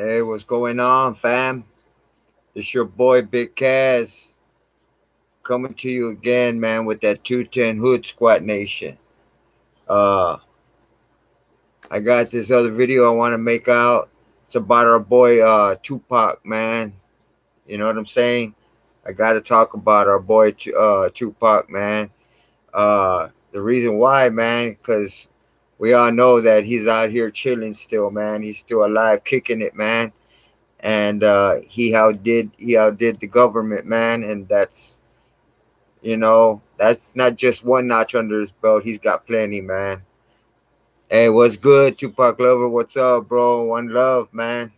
Hey, what's going on, fam? It's your boy Big Kaz coming to you again, man, with that 210 Hood Squat Nation. Uh, I got this other video I want to make out. It's about our boy Tupac, man. You know what I'm saying? I got to talk about our boy Tupac, man. The reason why, man, because we all know that he's out here chilling still, man. He's still alive, kicking it, man. And he outdid the government, man, and that's not just one notch under his belt. He's got plenty, man. Hey, what's good, Tupac lover? What's up, bro? One love, man.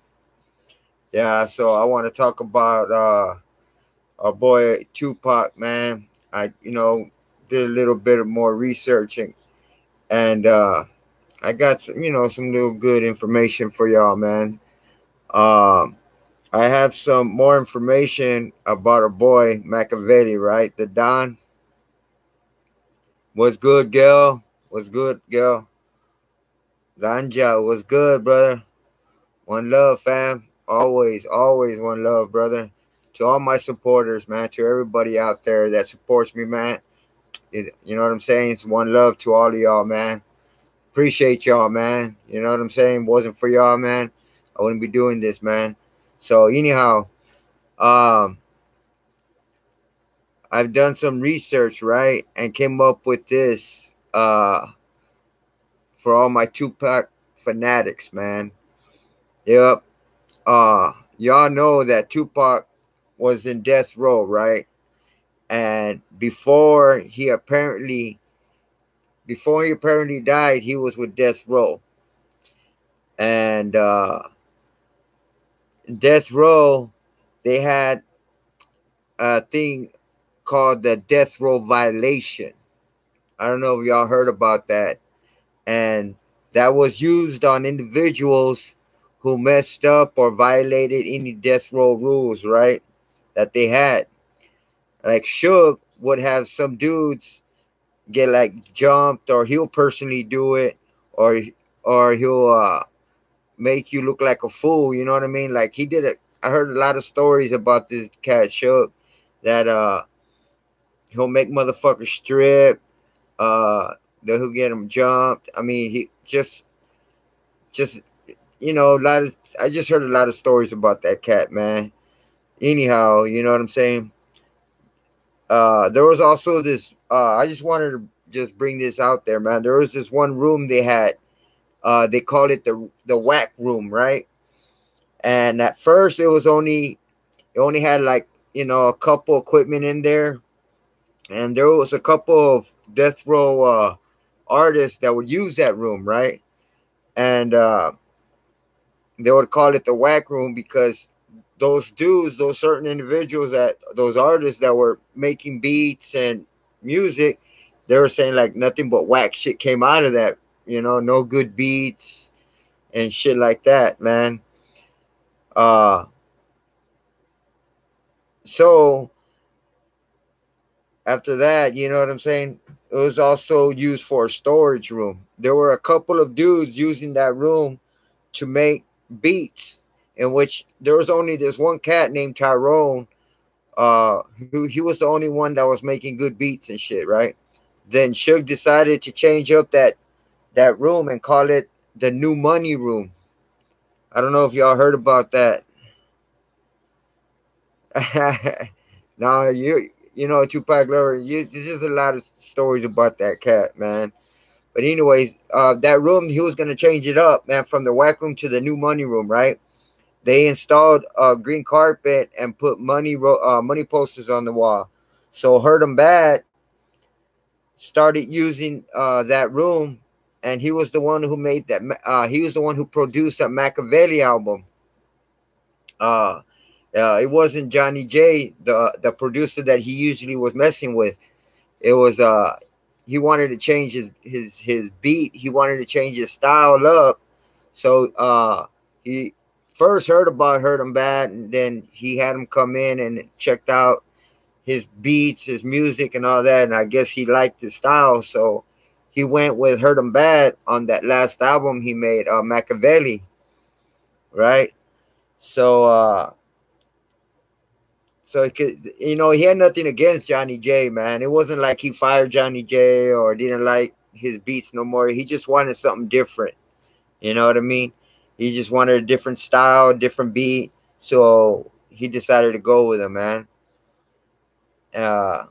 Yeah, so I want to talk about our boy Tupac, man. I did a little bit of more researching, and I got some little good information for y'all, man. um I have some more information about our boy Machiavelli, right? The Don. What's good, Gil? What's good, Gil? Ganja, what's good, brother? One love, fam. Always, always one love, brother. To all my supporters, man. To everybody out there that supports me, man. You know what I'm saying? It's one love to all of y'all, man. Appreciate y'all, man. You know what I'm saying? Wasn't for y'all, man, I wouldn't be doing this, man. So anyhow, um, I've done some research, right, and came up with this for all my Tupac fanatics, man. Yep. Y'all know that Tupac was in death row, right? And before he apparently died, he was with death row. And death row, they had a thing called the death row violation. I don't know if y'all heard about that. And that was used on individuals who messed up or violated any death row rules, right? That they had. Like Suge would have some dudes get like jumped, or he'll personally do it, or he'll make you look like a fool. You know what I mean? Like he did it. I heard a lot of stories about this cat Suge that he'll make motherfuckers strip. That he'll get them jumped. I mean, he just a lot of I just heard a lot of stories about that cat, man. Anyhow, you know what I'm saying? There was also this I just wanted to just bring this out there, man. There was this one room they had. They called it the whack room, right? And at first it only had like, a couple equipment in there, and there was a couple of death row artists that would use that room, right? And they would call it the whack room because those dudes, those certain individuals, that those artists that were making beats and music, they were saying like nothing but whack shit came out of that. No good beats and shit like that, man. Uh, so after that, you know what I'm saying? It was also used for a storage room. There were a couple of dudes using that room to make beats, in which there was only this one cat named Tyrone, who he was the only one that was making good beats and shit, right? Then Suge decided to change up that room and call it the New Money Room. I don't know if y'all heard about that. Now Tupac lover, there's just a lot of stories about that cat, man. But anyways, that room he was gonna change it up, man, from the whack room to the New Money Room, right? They installed a green carpet and put money posters on the wall. So Heard 'em Bad started using that room, and he was the one who made that. He was the one who produced that Machiavelli album. Uh, it wasn't Johnny J, the producer that he usually was messing with. It was he wanted to change his beat. He wanted to change his style up. So he first heard about Heard 'em Bad, and then he had him come in and checked out his beats, his music, and all that. And I guess he liked his style, so he went with Heard 'em Bad on that last album he made, Machiavelli, right? So so he could, he had nothing against Johnny J, man. It wasn't like he fired Johnny J or didn't like his beats no more. He just wanted something different. You know what I mean? He just wanted a different style, different beat. So he decided to go with him, man. Uh,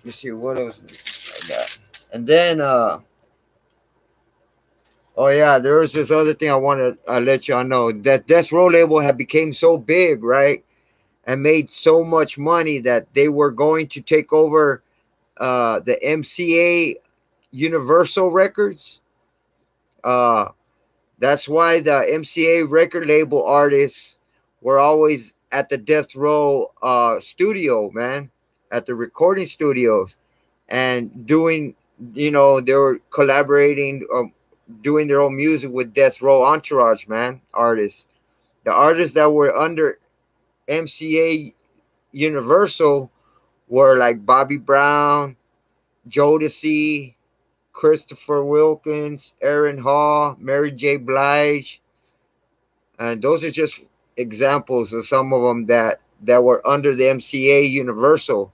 let's see what else I got. And then, oh yeah, there was this other thing I want to let y'all know that Death Row label had became so big, right, and made so much money that they were going to take over the MCA Universal Records. Uh, that's why the MCA record label artists were always at the Death Row studio, man, at the recording studios, and doing, they were collaborating, doing their own music with Death Row Entourage, man, artists. The artists that were under MCA Universal were like Bobby Brown, Jodeci, Christopher Wilkins, Aaron Hall, Mary J. Blige, and those are just examples of some of them that were under the MCA Universal.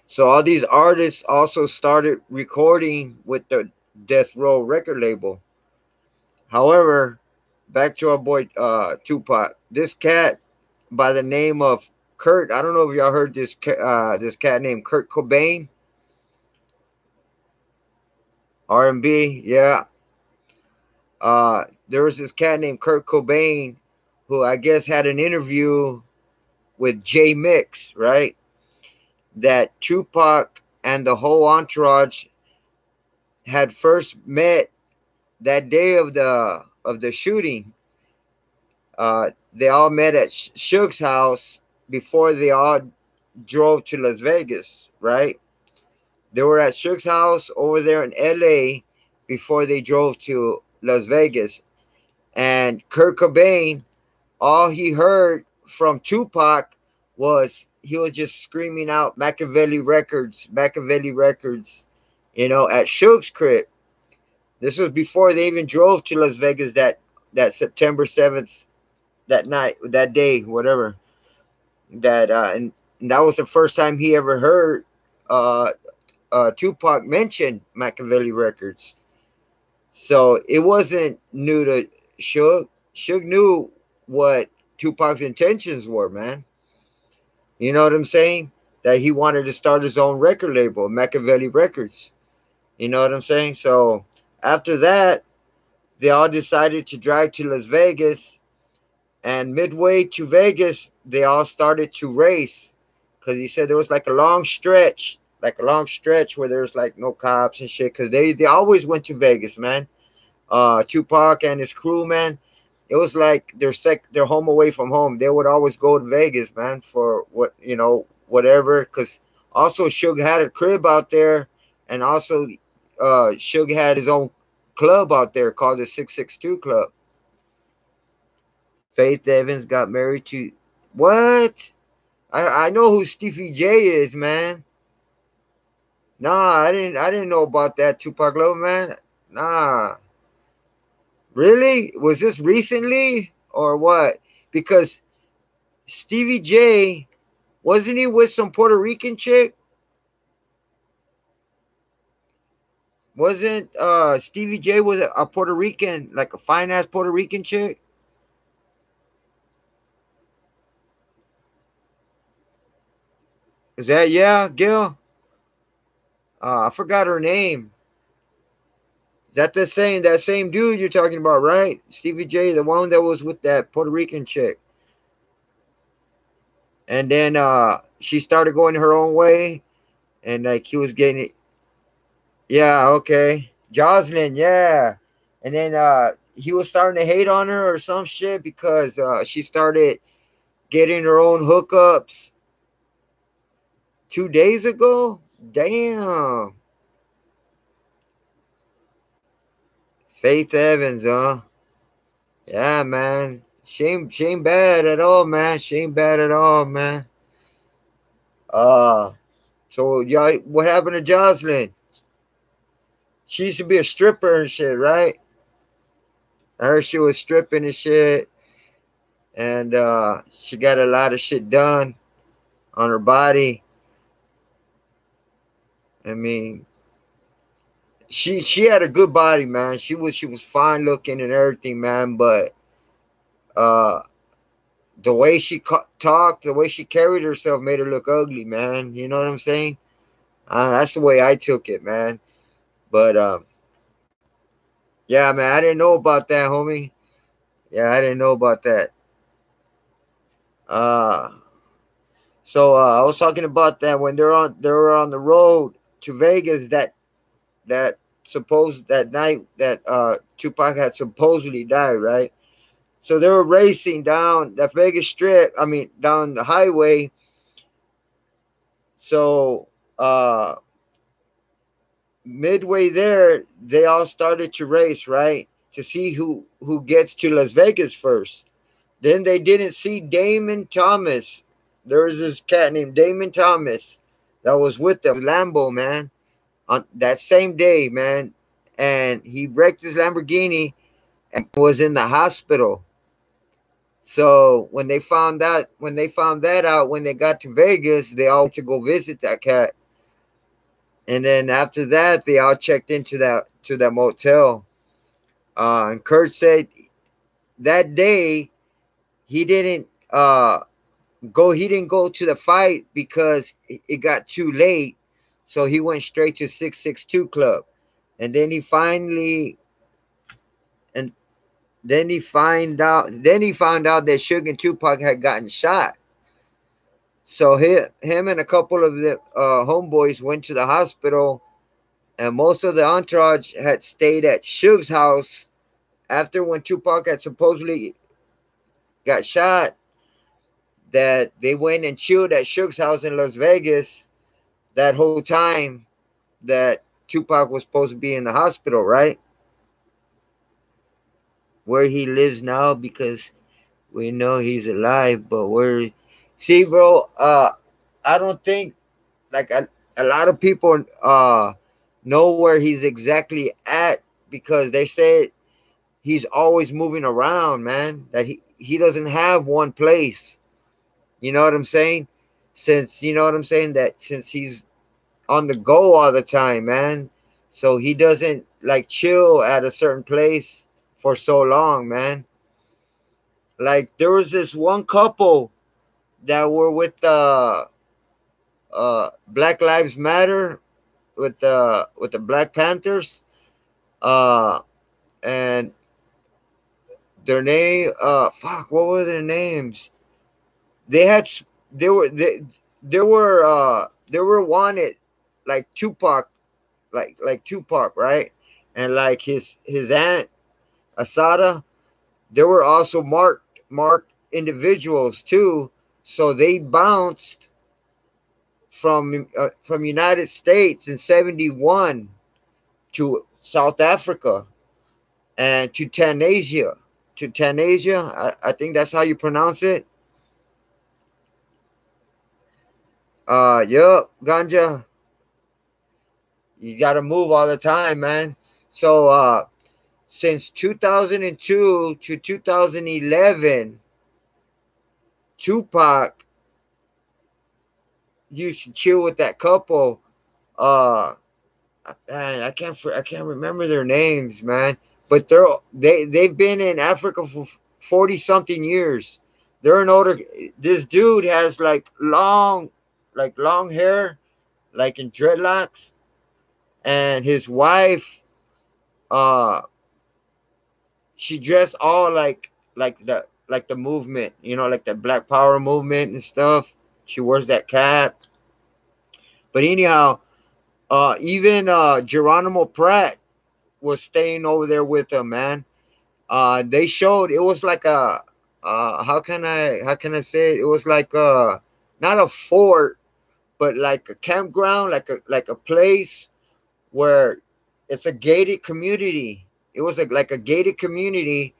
So all these artists also started recording with the Death Row record label. However, back to our boy Tupac. This cat by the name of Kurt. I don't know if y'all heard this cat named Kurt Cobain. R&B, yeah. There was this cat named Kurt Cobain who I guess had an interview with J Mix, right? That Tupac and the whole entourage had first met that day of the shooting. They all met at Suge's house before they all drove to Las Vegas, right? They were at Suge's house over there in LA before they drove to Las Vegas. And Kurt Cobain, all he heard from Tupac was he was just screaming out Machiavelli Records, at Suge's crib. This was before they even drove to Las Vegas that September 7th, that night, that day, whatever. And that was the first time he ever heard uh, Tupac mention Machiavelli Records. So it wasn't new to Suge. Suge knew what Tupac's intentions were, man. You know what I'm saying? That he wanted to start his own record label, Machiavelli Records. You know what I'm saying? So after that, they all decided to drive to Las Vegas. And midway to Vegas, they all started to race. Because he said there was like a long stretch where there was like no cops and shit. Because they always went to Vegas, man. Tupac and his crew, man. It was like their home away from home. They would always go to Vegas, man, for whatever. Because also Suge had a crib out there, and also Suge had his own club out there called the 662 Club. Faith Evans got married to what? I know who Stevie J is, man. Nah, I didn't know about that Tupac Lover, man. Nah. Really? Was this recently or what? Because Stevie J, wasn't he with some Puerto Rican chick? Wasn't Stevie J was a Puerto Rican, like a fine ass Puerto Rican chick? Is that, yeah, Gil? I forgot her name. Is that same dude you're talking about, right? Stevie J, the one that was with that Puerto Rican chick. And then she started going her own way, and like he was getting it. Yeah, okay. Jocelyn, yeah. And then he was starting to hate on her or some shit because she started getting her own hookups 2 days ago. Damn. Faith Evans, huh? Yeah, man. She ain't bad at all, man. She ain't bad at all, man. Uh so y'all, what happened to Jocelyn? She used to be a stripper and shit, right? I heard she was stripping and shit, and she got a lot of shit done on her body. I mean, she had a good body, man. She was fine looking and everything, man. But uh, the way she talked, the way she carried herself, made her look ugly, man. You know what I'm saying? That's the way I took it, man. But yeah, man, I didn't know about that, homie. Yeah, I didn't know about that. Uh, so I was talking about that when they were on the road to Vegas that supposed that night that Tupac had supposedly died, right? So they were racing down that Vegas Strip. I mean, down the highway. So uh, midway there, they all started to race, right, to see who gets to Las Vegas first. Then they didn't see Damon Thomas. There was this cat named Damon Thomas that was with them, Lambo, man, on that same day, man. And he wrecked his Lamborghini and was in the hospital. So when they found that out, when they got to Vegas, they all went to go visit that cat. And then after that, they all checked into that motel. And Kurt said that day he didn't he didn't go to the fight because it got too late. So he went straight to 662 Club. And and then he found out that Suge and Tupac had gotten shot. So him and a couple of the homeboys went to the hospital, and most of the entourage had stayed at Suge's house after when Tupac had supposedly got shot. That they went and chilled at Suge's house in Las Vegas that whole time that Tupac was supposed to be in the hospital, right? Where he lives now, because we know he's alive, but see, bro, I don't think like a lot of people know where he's exactly at, because they say he's always moving around, man. That he doesn't have one place. You know what I'm saying? That since he's on the go all the time, man. So he doesn't like chill at a certain place for so long, man. Like there was this one couple that were with the Black Lives Matter, with the Black Panthers, uh and their name, fuck, what were their names? They had they were they were wanted, like Tupac, like Tupac, right? And like his aunt Asada, they were also marked individuals too. So they bounced from United States in 71 to South Africa and to Tanzania. To Tanzania, I think that's how you pronounce it. Yup, ganja. You got to move all the time, man. So since 2002 to 2011, Tupac used to chill with that couple. Uh, man, I can't remember their names, man. But they've been in Africa for 40 something years. They're an older. This dude has like long hair, like in dreadlocks, and his wife, uh, she dressed all like the movement, like the Black Power movement and stuff. She wears that cap. But anyhow, even Geronimo Pratt was staying over there with them, man. They showed it was like a how can I say it? It was like not a fort, but like a campground, like a place where it's a gated community. It was like a gated community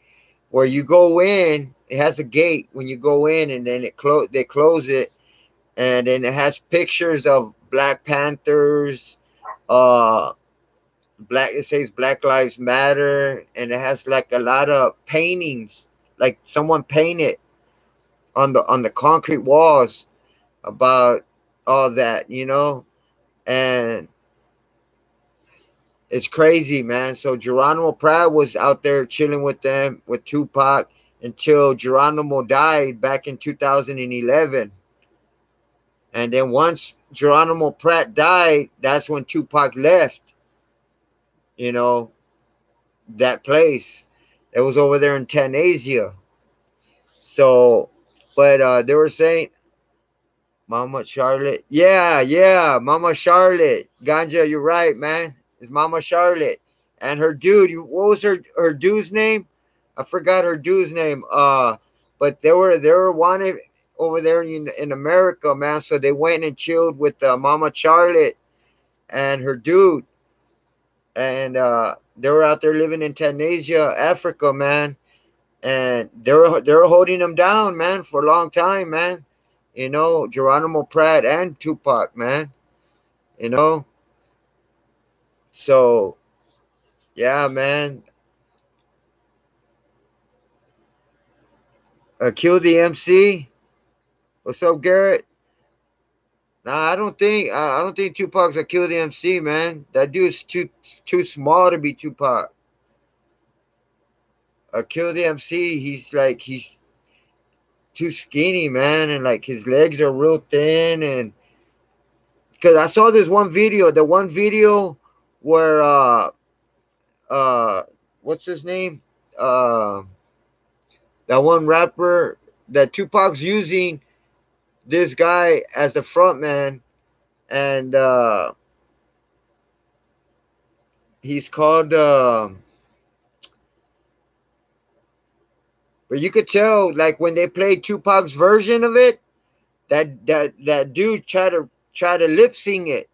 where you go in. It has a gate when you go in, and then they close it, and then it has pictures of Black Panthers, uh, black. It says Black Lives Matter, and it has like a lot of paintings, like someone painted on the concrete walls about all that, and it's crazy, man. So Geronimo Pratt was out there chilling with them with Tupac until Geronimo died back in 2011. And then once Geronimo Pratt died, that's when Tupac left, you know, that place. It was over there in Tanzania. So, but they were saying, Mama Charlotte. Yeah, yeah, Mama Charlotte. Ganja, you're right, man. It's Mama Charlotte. And her dude, what was her dude's name? I forgot her dude's name. But they were wanted over there in America, man. So they went and chilled with Mama Charlotte and her dude. And they were out there living in Tanzania, Africa, man. And they were holding them down, man, for a long time, man. Geronimo Pratt and Tupac, man. You know, so yeah, man. Kill the MC. What's up, Garrett? Nah, I don't think Tupac's a Kill the MC, man. That dude's too small to be Tupac. Kill the MC. He's too skinny, man, and like his legs are real thin. And because I saw this one video, the one video where uh what's his name? Uh that one rapper that Tupac's using this guy as the front man, and he's called but you could tell like when they played Tupac's version of it, that dude tried to lip sync it,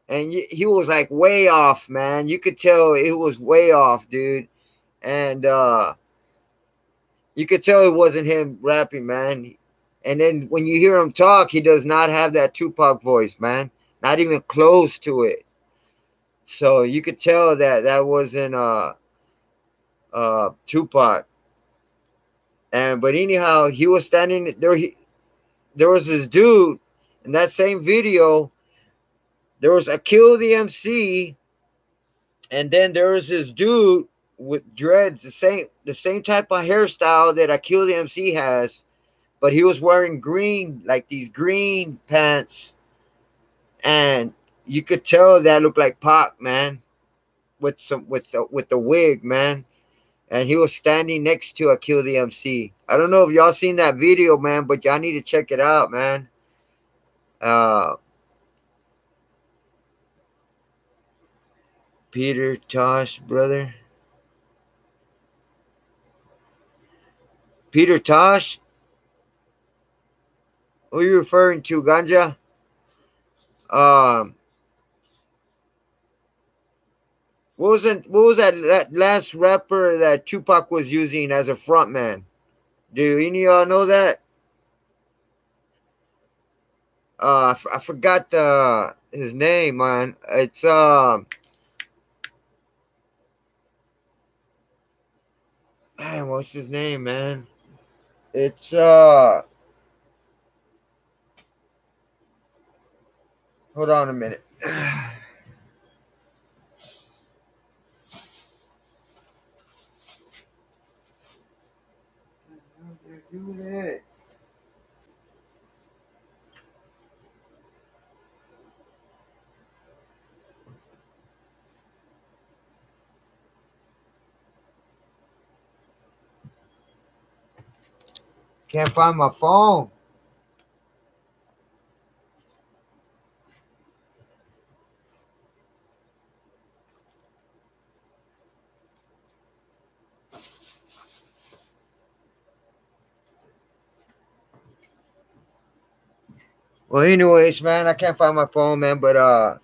and he was like way off, man. You could tell it was way off, dude. And you could tell it wasn't him rapping, man. And then when you hear him talk, he does not have that Tupac voice, man. Not even close to it. So you could tell that wasn't Tupac. And but anyhow, he was standing there. There was this dude in that same video. There was Akil the MC, and then there was this dude with dreads, the same type of hairstyle that Akil the MC has, but he was wearing green, like these green pants, and you could tell that looked like Pac, man, with the wig, man. And he was standing next to Akil the MC. I don't know if y'all seen that video, man, but y'all need to check it out, man. Uh, Peter Tosh, brother. Peter Tosh? Who are you referring to, Ganja? Um, what was that last rapper that Tupac was using as a frontman? Do any of y'all know that? I forgot his name, man. It's man, what's his name, man? It's hold on a minute. Can't find my phone. Well, anyways, man, I can't find my phone, man. But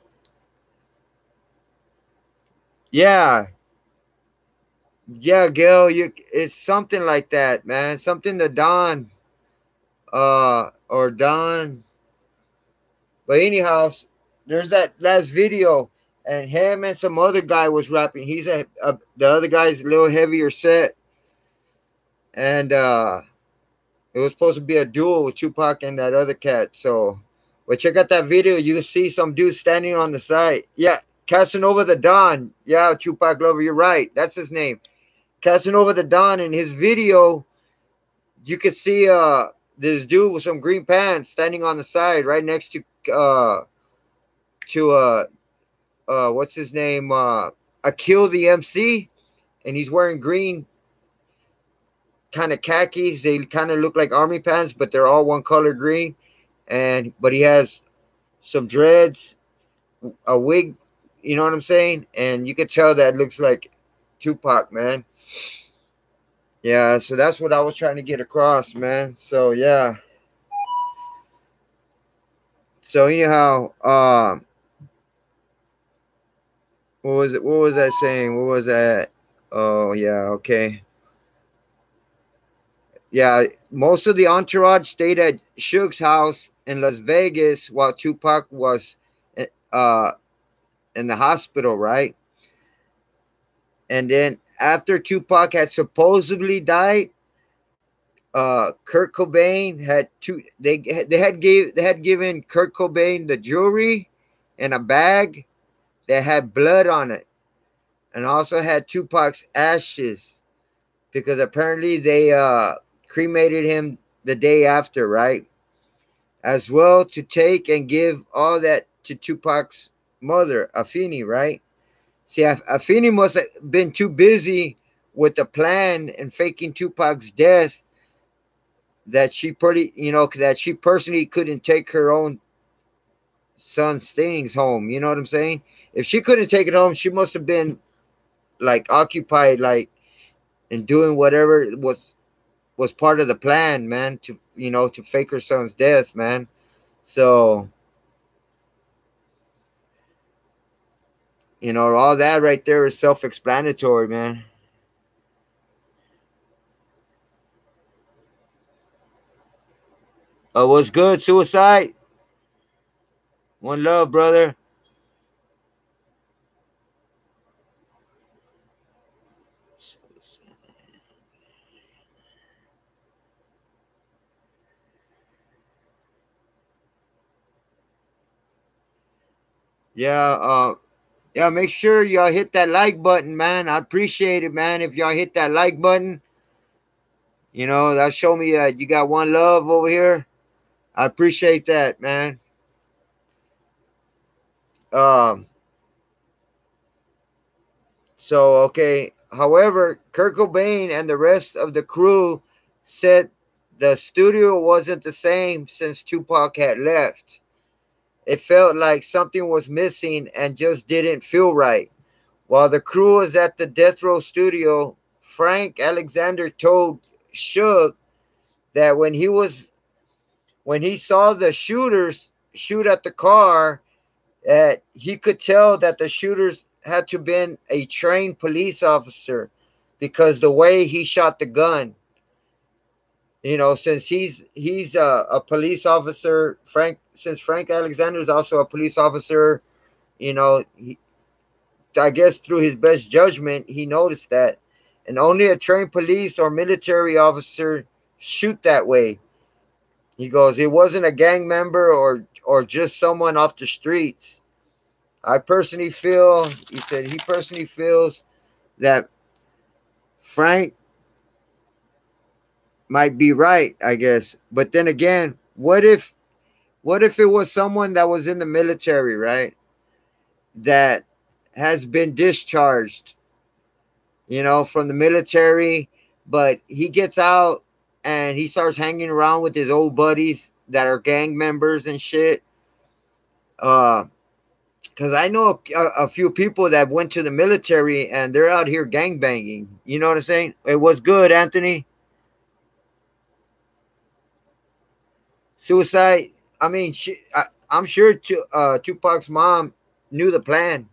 yeah, yeah, Gil, it's something like that, man. Something to Don, or Don. But anyhow, there's that last video. and him and some other guy was rapping. He's the other guy's a little heavier set, and it was supposed to be a duel with Tupac and that other cat. So, but check out that video. You can see some dude standing on the side. Yeah, Casanova the Don. Yeah, Tupac Lover, you're right. That's his name. Casanova the Don. In his video, you could see this dude with some green pants standing on the side right next to what's his name? Akil the MC, and he's wearing green kind of khakis. They kind of look like army pants, but they're all one color green. And but he has some dreads, a wig. You know what I'm saying? And you could tell that looks like Tupac, man. Yeah, so that's what I was trying to get across, man. So yeah. So anyhow, what was it? What was I saying? What was that? Oh yeah, okay. Yeah, most of the entourage stayed at Suge's house in Las Vegas while Tupac was uh in the hospital, right? And then after Tupac had supposedly died, Kurt Cobain had two. They had given Kurt Cobain the jewelry and a bag that had blood on it, and also had Tupac's ashes because apparently they cremated him the day after, right? As well to take and give all that to Tupac's mother, Afeni, right? See, Afeni must have been too busy with the plan and faking Tupac's death that she pretty, that she personally couldn't take her own son's things home. You know what I'm saying? If she couldn't take it home, she must have been like occupied, like and doing whatever was part of the plan, man. To fake her son's death, man. So all that right there is self-explanatory, man. What's good, Suicide? One love, brother. Yeah, yeah. Make sure y'all hit that like button, man. I appreciate it, man. If y'all hit that like button, that'll show me that you got one love over here. I appreciate that, man. Um, so okay. However, Kurt Cobain and the rest of the crew said the studio wasn't the same since Tupac had left. It felt like something was missing and just didn't feel right. While the crew was at the Death Row studio, Frank Alexander told Suge that when he saw the shooters shoot at the car, that he could tell that the shooters had to been a trained police officer because the way he shot the gun. Since he's a police officer, since Frank Alexander is also a police officer, he, I guess through his best judgment, he noticed that, and only a trained police or military officer shoot that way. He goes, it wasn't a gang member or just someone off the streets. I personally feel, he said, he personally feels that Frank might be right, I guess. But then again, what if it was someone that was in the military, right? That has been discharged, from the military, but he gets out and he starts hanging around with his old buddies that are gang members and shit. Because I know a few people that went to the military and they're out here gang banging. You know what I'm saying? It was good, Anthony. Suicide. I mean, I'm sure Tupac's mom knew the plan.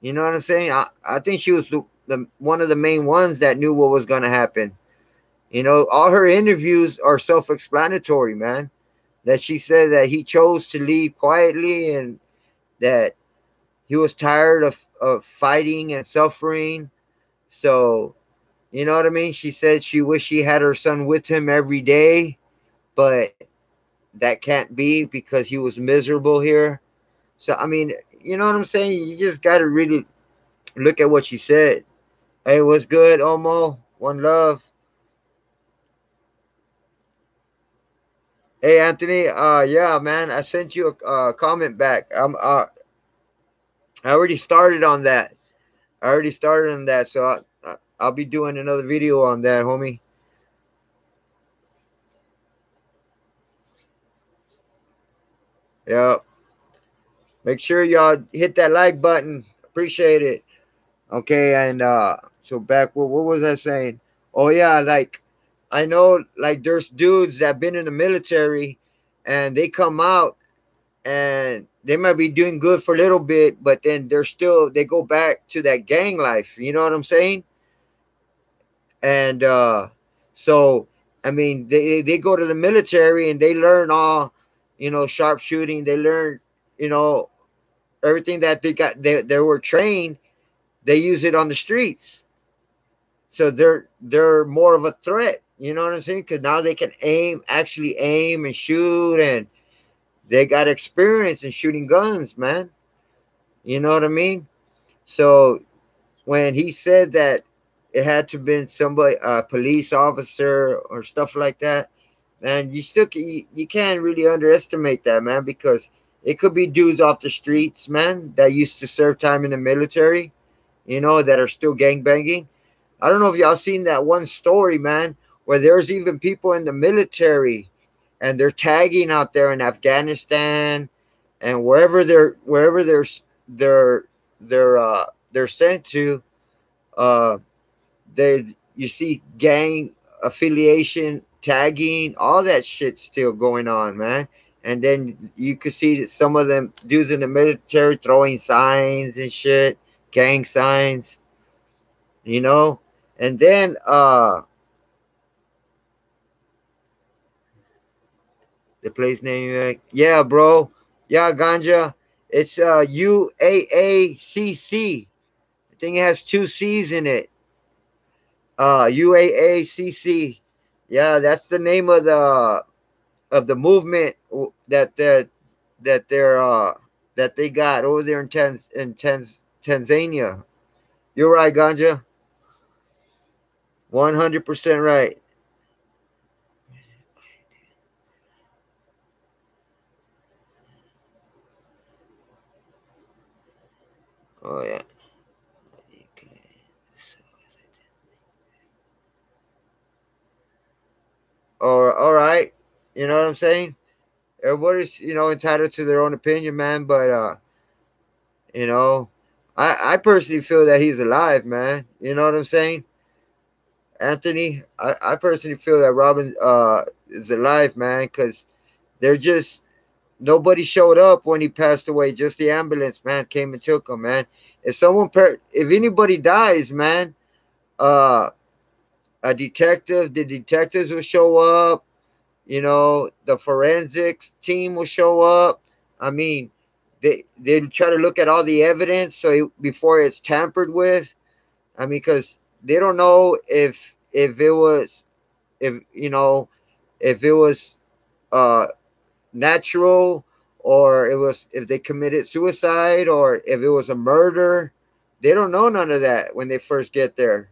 You know what I'm saying? I think she was the one of the main ones that knew what was going to happen. All her interviews are self-explanatory, man. That she said that he chose to leave quietly and that he was tired of fighting and suffering. So, you know what I mean? She said she wished she had her son with him every day, but that can't be because he was miserable here. So, I mean, you know what I'm saying? You just got to really look at what she said. Hey, what's good, Omo? One love. Hey, Anthony. Yeah, man, I sent you a comment back. I already started on that. So I'll be doing another video on that, homie. Yeah. Make sure y'all hit that like button. Appreciate it. Okay, and so back what was I saying? Oh yeah, like I know like there's dudes that been in the military and they come out and they might be doing good for a little bit, but then they go back to that gang life. You know what I'm saying? And so I mean they go to the military and they learn all, sharpshooting. They learn, you know, everything that they were trained. They use it on the streets, so they're more of a threat. You know what I'm saying? Because now they can actually aim and shoot, and they got experience in shooting guns, man. You know what I mean? So when he said that it had to been somebody, a police officer or stuff like that, man, you can't really underestimate that, man, because it could be dudes off the streets, man, that used to serve time in the military, that are still gang banging. I don't know if y'all seen that one story, man, where there's even people in the military and they're tagging out there in Afghanistan and they're they're sent to. Uh, they You see gang affiliation, tagging, all that shit still going on, man. And then you could see that some of them dudes in the military throwing signs and shit, gang signs, you know. And then the place name, yeah, bro, yeah, ganja. It's UAACC. I think it has two C's in it. UAACC. Yeah, that's the name of the movement that they're that they got over there in Tanzania. You're right, Ganja. 100% right. Oh yeah. Or all right. You know what I'm saying? Everybody's, entitled to their own opinion, man. But you know, I personally feel that he's alive, man. You know what I'm saying? Anthony, I personally feel that Robin is alive, man, because they're just nobody showed up when he passed away. Just the ambulance, man, came and took him, man. If anybody dies, man, uh, the detectives will show up. The forensics team will show up. I mean, they try to look at all the evidence before it's tampered with. I mean, because they don't know if if it was uh natural, or if they committed suicide, or if it was a murder. They don't know none of that when they first get there.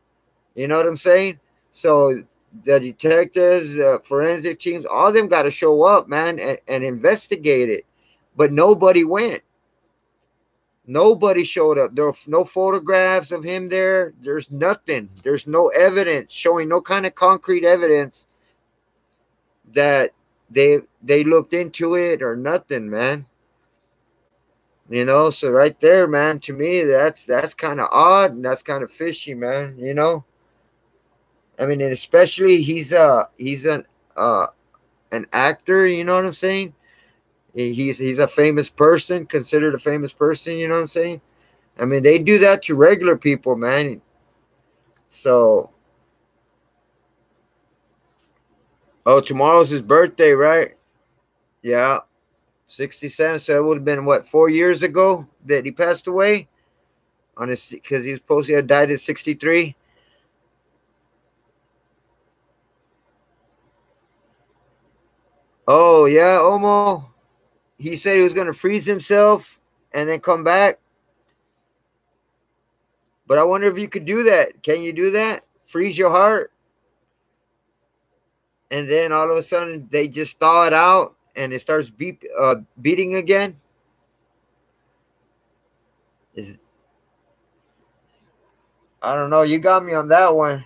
You know what I'm saying? So the detectives, the forensic teams, all of them got to show up, man, and investigate it. But nobody went. Nobody showed up. There were no photographs of him there. There's nothing. There's no evidence showing, no kind of concrete evidence that they looked into it or nothing, man. So right there, man, to me that's kind of odd and that's kind of fishy, man. I mean, and especially uh an actor, you know what I'm saying? He's a famous person, considered a famous person, you know what I'm saying? I mean, they do that to regular people, man. So, oh, tomorrow's his birthday, right? Yeah. 67, so it would have been what, 4 years ago that he passed away on his because he was supposed to have died at 63. Oh yeah, Omo. He said he was gonna freeze himself and then come back. But I wonder if you could do that. Can you do that? Freeze your heart, and then all of a sudden they just thaw it out and it starts beating again. Is I don't know. You got me on that one.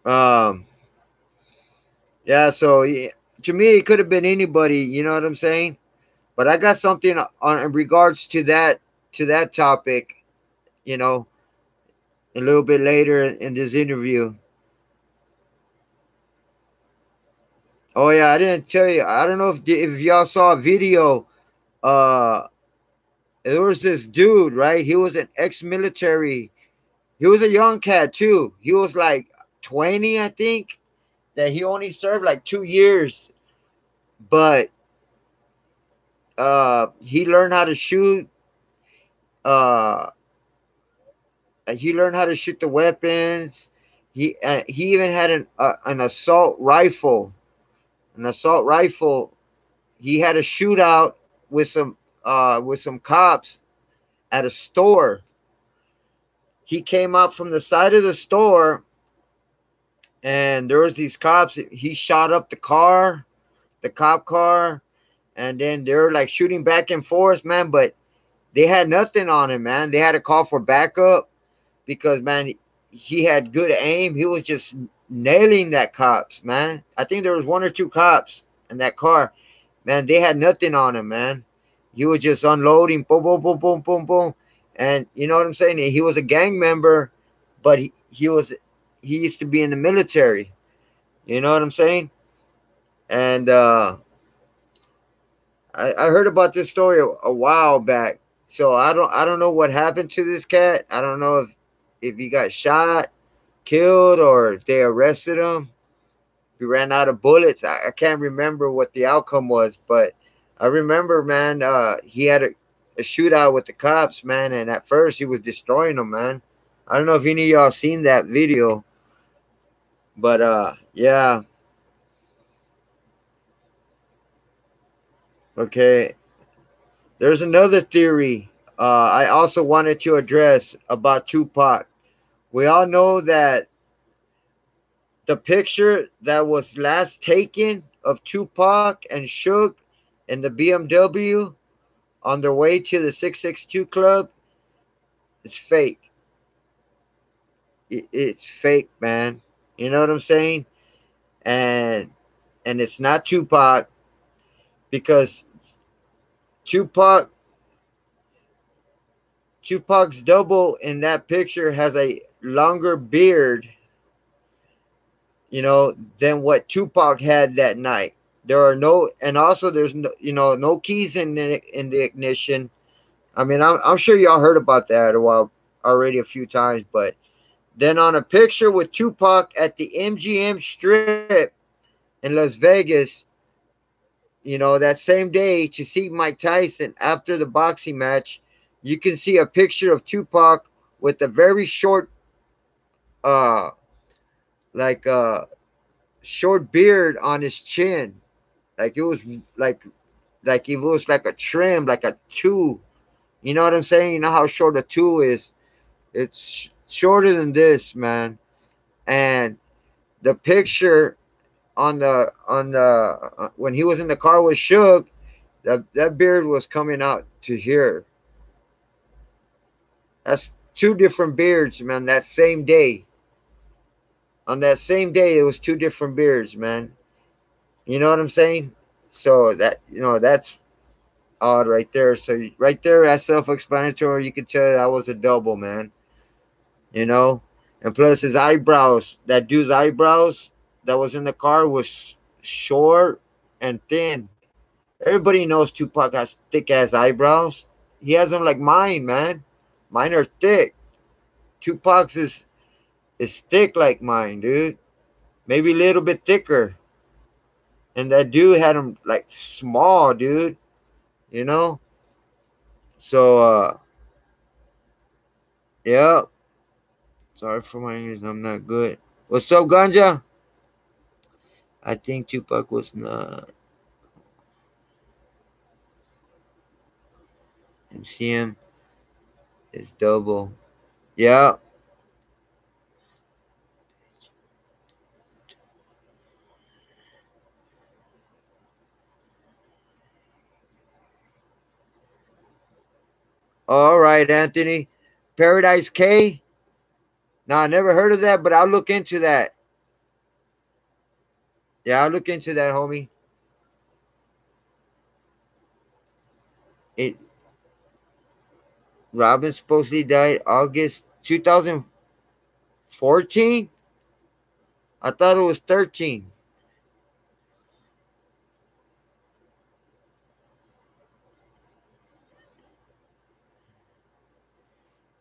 Um, yeah. So yeah, to me, it could have been anybody. You know what I'm saying? But I got something on in regards to that topic. You know, a little bit later in this interview. Oh yeah, I didn't tell you. I don't know if y'all saw a video. Uh, there was this dude, right? He was an ex-military. He was a young cat too. He was like 20, I think. That he only served like 2 years, but he learned how to shoot. Uh, he learned how to shoot the weapons. He even had an assault rifle. An assault rifle. He had a shootout with some cops at a store. He came out from the side of the store, and there was these cops. He shot up the cop car, and then they were like shooting back and forth, man. But they had nothing on him, man. They had to call for backup because, man, he had good aim. He was just nailing that cops, man. I think there was one or two cops in that car, man. They had nothing on him, man. He was just unloading, boom, boom, boom, boom, boom, boom, and you know what I'm saying. He was a gang member, but he used to be in the military. You know what I'm saying? And I heard about this story a while back. So I don't know what happened to this cat. I don't know if he got shot, killed, or if they arrested him. He ran out of bullets. I can't remember what the outcome was, but I remember, man, he had a shootout with the cops, man, and at first he was destroying them, man. I don't know if any of y'all seen that video, but yeah, okay. There's another theory I also wanted to address about Tupac. We all know that the picture that was last taken of Tupac and Suge in the BMW on their way to the 662 Club is fake. It's fake, man. You know what I'm saying? And it's not Tupac because Tupac Tupac's double in that picture has a longer beard, you know, than what Tupac had that night. There are no, and also there's no, you know, no keys in the ignition. I mean, I'm sure y'all heard about that a while already a few times, but then on a picture with Tupac at the MGM Strip in Las Vegas, you know, that same day to see Mike Tyson after the boxing match, you can see a picture of Tupac with a very short, uh, like short beard on his chin, like it was like like it was like a trim, like a two. You know what I'm saying? You know how short a two is. It's shorter than this, man. And the picture on the when he was in the car with Suge, that beard was coming out to here. That's two different beards, man. That same day, on that same day, it was two different beards, man. You know what I'm saying? So that you know that's odd right there. So right there, that's self-explanatory. You can tell that was a double, man. You know, and plus his eyebrows. That dude's eyebrows that was in the car was short and thin. Everybody knows Tupac has thick ass eyebrows. He has them like mine, man. Mine are thick. Tupac's is thick like mine, dude. Maybe a little bit thicker. And that dude had them like small, dude. you know. So yeah. Sorry for my English. I'm not good. What's up, Ganja? I think Tupac was not MCM is double. Yeah. All right, Anthony. Paradise K. Nah, I never heard of that, but I'll look into that. Yeah, I'll look into that, homie. It Robin supposedly died August 2014. I thought it was 13.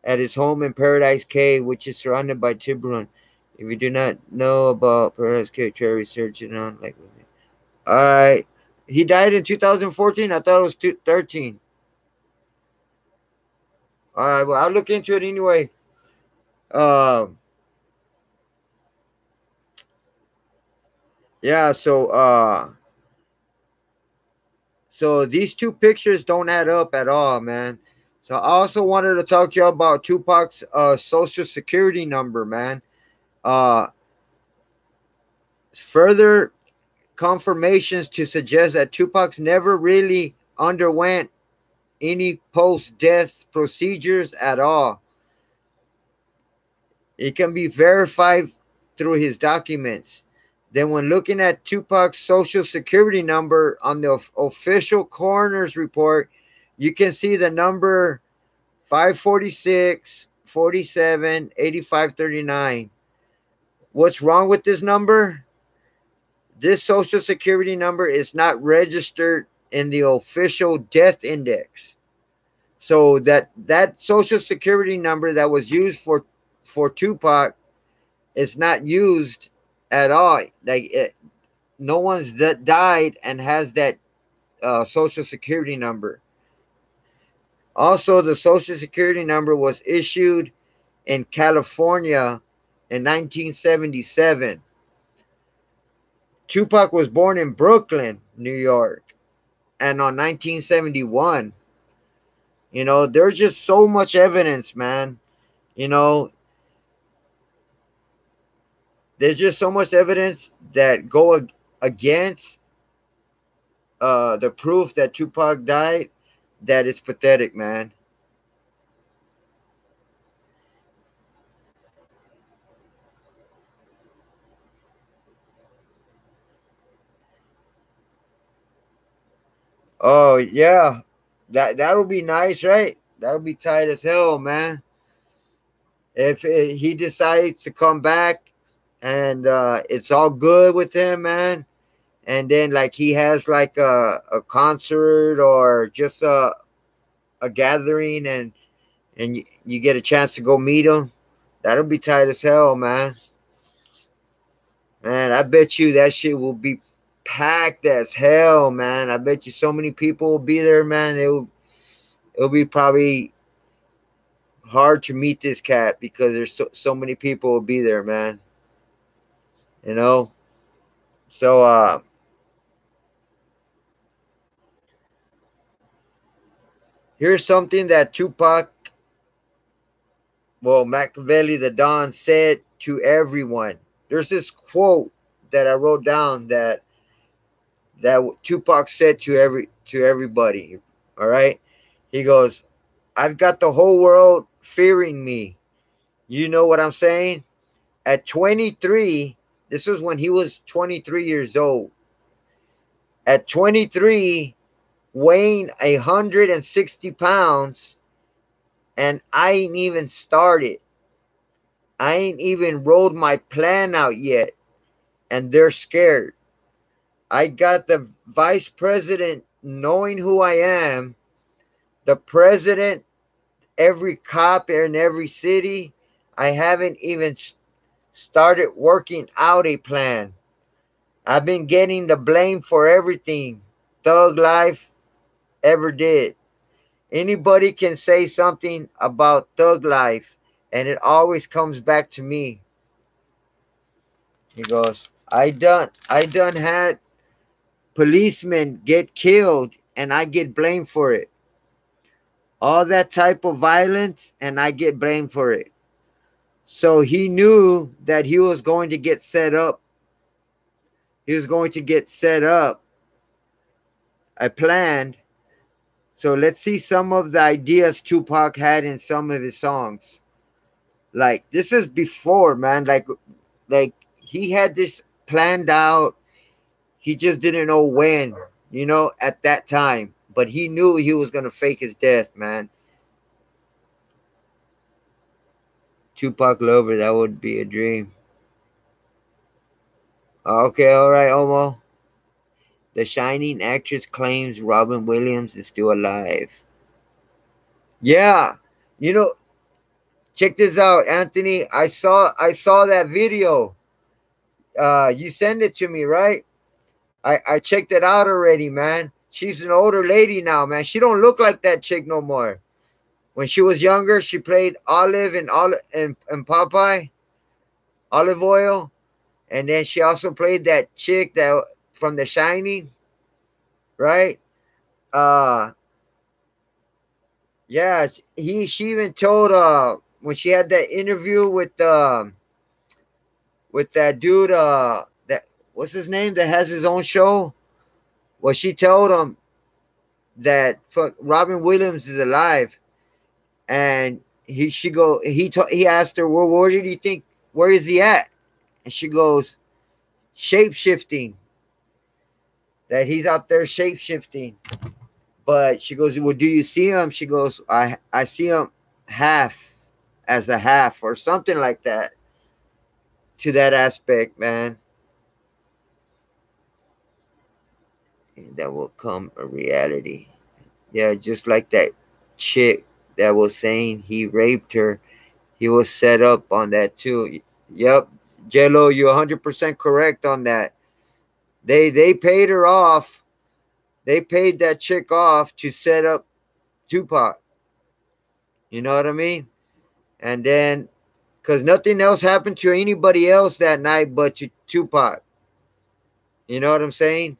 At his home in Paradise Cay, which is surrounded by Tiburon. If you do not know about Paradise Cay, try researching on like. All right, he died in 2014. I thought it was 13. All right, well I'll look into it anyway. Um, yeah. So these two pictures don't add up at all, man. So I also wanted to talk to you about Tupac's social security number, man. Uh, Further confirmations to suggest that Tupac's never really underwent any post-death procedures at all. It can be verified through his documents. Then, when looking at Tupac's social security number on the official coroner's report, you can see the number 546 47 85 39. What's wrong with this number? This social security number is not registered in the official death index. So that social security number that was used for Tupac is not used at all. No one's that died and has that social security number. Also, the social security number was issued in California in 1977. Tupac was born in Brooklyn, New York, and on 1971. There's just so much evidence, man. You know, there's just so much evidence that go against the proof that Tupac died that is pathetic, man. Oh yeah, that'll be nice, right? That'll be tight as hell, man. If he decides to come back and it's all good with him, man, and then like he has like a concert or just a gathering and you get a chance to go meet him, that'll be tight as hell, man. Man, I bet you that shit will be packed as hell, man. I bet you so many people will be there, man. It'll be probably hard to meet this cat because there's so many people will be there, man. You know? So here's something that Tupac, well, Machiavelli the Don said to everyone. There's this quote that I wrote down that Tupac said to everybody. All right? He goes, "I've got the whole world fearing me." You know what I'm saying? At 23, this was when he was 23 years old. At 23, weighing 160 pounds, and I ain't even started. I ain't even rolled my plan out yet, and they're scared. I got the vice president knowing who I am, the president, every cop in every city. I haven't even started working out a plan. I've been getting the blame for everything. Thug life, ever did. Anybody can say something about thug life, and it always comes back to me. He goes, I done had policemen get killed, and I get blamed for it. All that type of violence, and I get blamed for it. So he knew that he was going to get set up. He was going to get set up. I planned. So let's see some of the ideas Tupac had in some of his songs. Like this is before, man. Like he had this planned out. He just didn't know when, at that time. But he knew he was gonna fake his death, man. Tupac lover, that would be a dream. Okay, all right, Omo. The Shining actress claims Robin Williams is still alive. Yeah, you know, check this out, Anthony. I saw that video. You sent it to me, right? I checked it out already, man. She's an older lady now, man. She don't look like that chick no more. When she was younger, she played Olive in Popeye, Olive Oil, and then she also played that chick that from The Shining, right? Uh, yeah. She even told when she had that interview with that dude that what's his name that has his own show. Well, she told him that Robin Williams is alive, and he asked her, well, where did you think, where is he at? And she goes, shape shifting, that he's out there shape shifting. But she goes, well, do you see him? She goes, I see him half, as a half or something like that, to that aspect, man. And that will come a reality. Yeah, just like that chick that was saying he raped her. He was set up on that too. Yep, Jello, you're 100% correct on that. They paid her off. They paid that chick off to set up Tupac. You know what I mean? And then, because nothing else happened to anybody else that night but to Tupac. You know what I'm saying?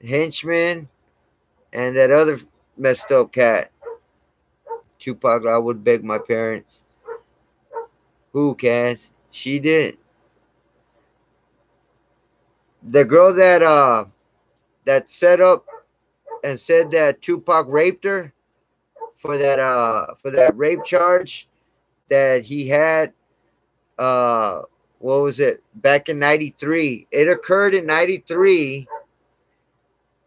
Henchman and that other messed up cat. Tupac, I would beg my parents. Who, Cass? She did. The girl that set up and said that Tupac raped her for that rape charge that he had, uh what was it, back in 93. It occurred in 93,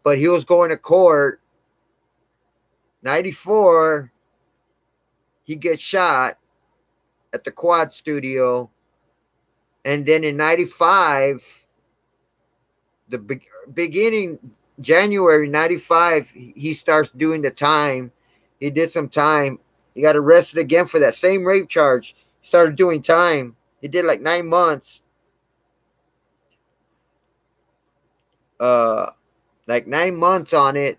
but he was going to court. 94, he gets shot at the Quad Studio, and then in 95, the beginning January 95, he starts doing the time. He did some time. He got arrested again for that same rape charge. He started doing time. He did like 9 months. Uh, like 9 months on it,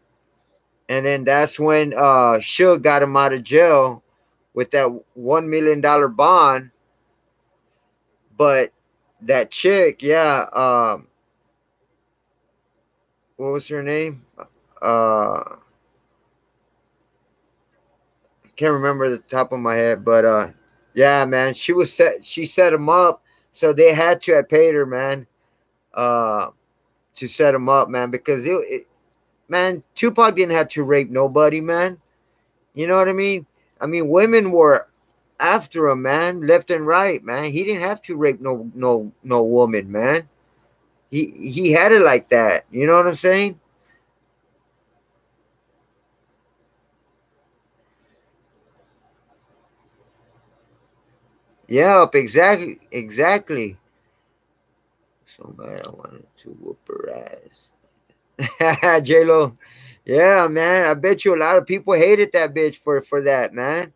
and then that's when Suge got him out of jail with that $1 million bond. But that chick, yeah, what was her name? I can't remember the top of my head, but yeah, man, she set him up, so they had to have paid her, man, uh, to set him up, man, because man, Tupac didn't have to rape nobody, man. You know what I mean? I mean, women were after him, man, left and right, man. He didn't have to rape no woman, man. He had it like that. You know what I'm saying? Yep, exactly. So bad I wanted to whoop her ass. J Lo. Yeah, man. I bet you a lot of people hated that bitch for that, man.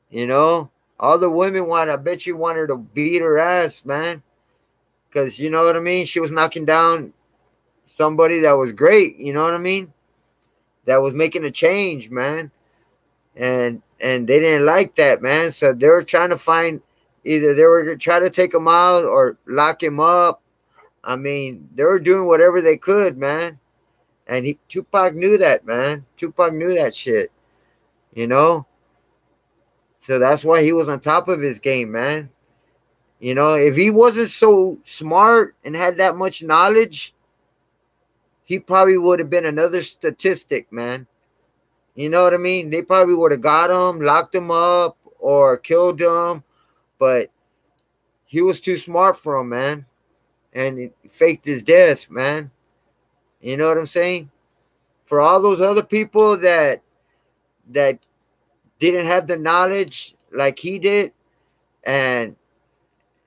You know? All the women want, I bet you want her to beat her ass, man. Cause you know what I mean? She was knocking down somebody that was great, you know what I mean? That was making a change, man. And they didn't like that, man. So they were trying to find, either they were gonna try to take him out or lock him up. I mean, they were doing whatever they could, man. And Tupac knew that, man. Tupac knew that shit, you know. So that's why he was on top of his game, man. You know, if he wasn't so smart and had that much knowledge, he probably would have been another statistic, man. You know what I mean? They probably would have got him, locked him up, or killed him. But he was too smart for him, man. And it faked his death, man. You know what I'm saying? For all those other people that didn't have the knowledge like he did, and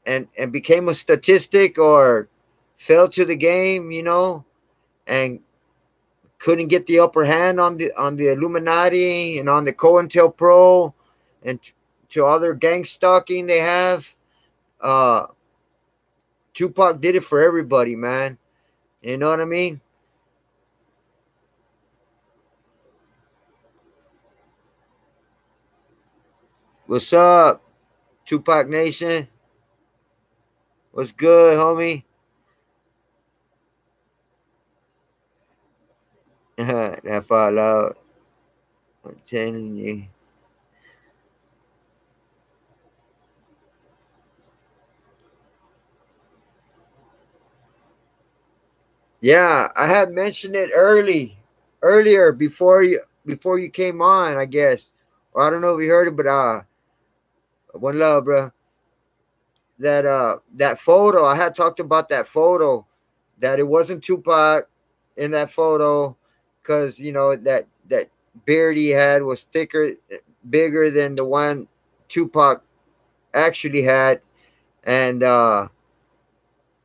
and became a statistic or fell to the game, you know, and couldn't get the upper hand on the Illuminati and on the COINTELPRO and to other gang stalking they have. Uh, Tupac did it for everybody, man. You know what I mean? What's up, Tupac Nation? What's good, homie? That fall out. I'm telling you. Yeah, I had mentioned it earlier before you came on, I guess. Or I don't know if you heard it, but one love, bro. That photo, I had talked about that photo, that it wasn't Tupac in that photo, because you know that beard he had was thicker, bigger than the one Tupac actually had, and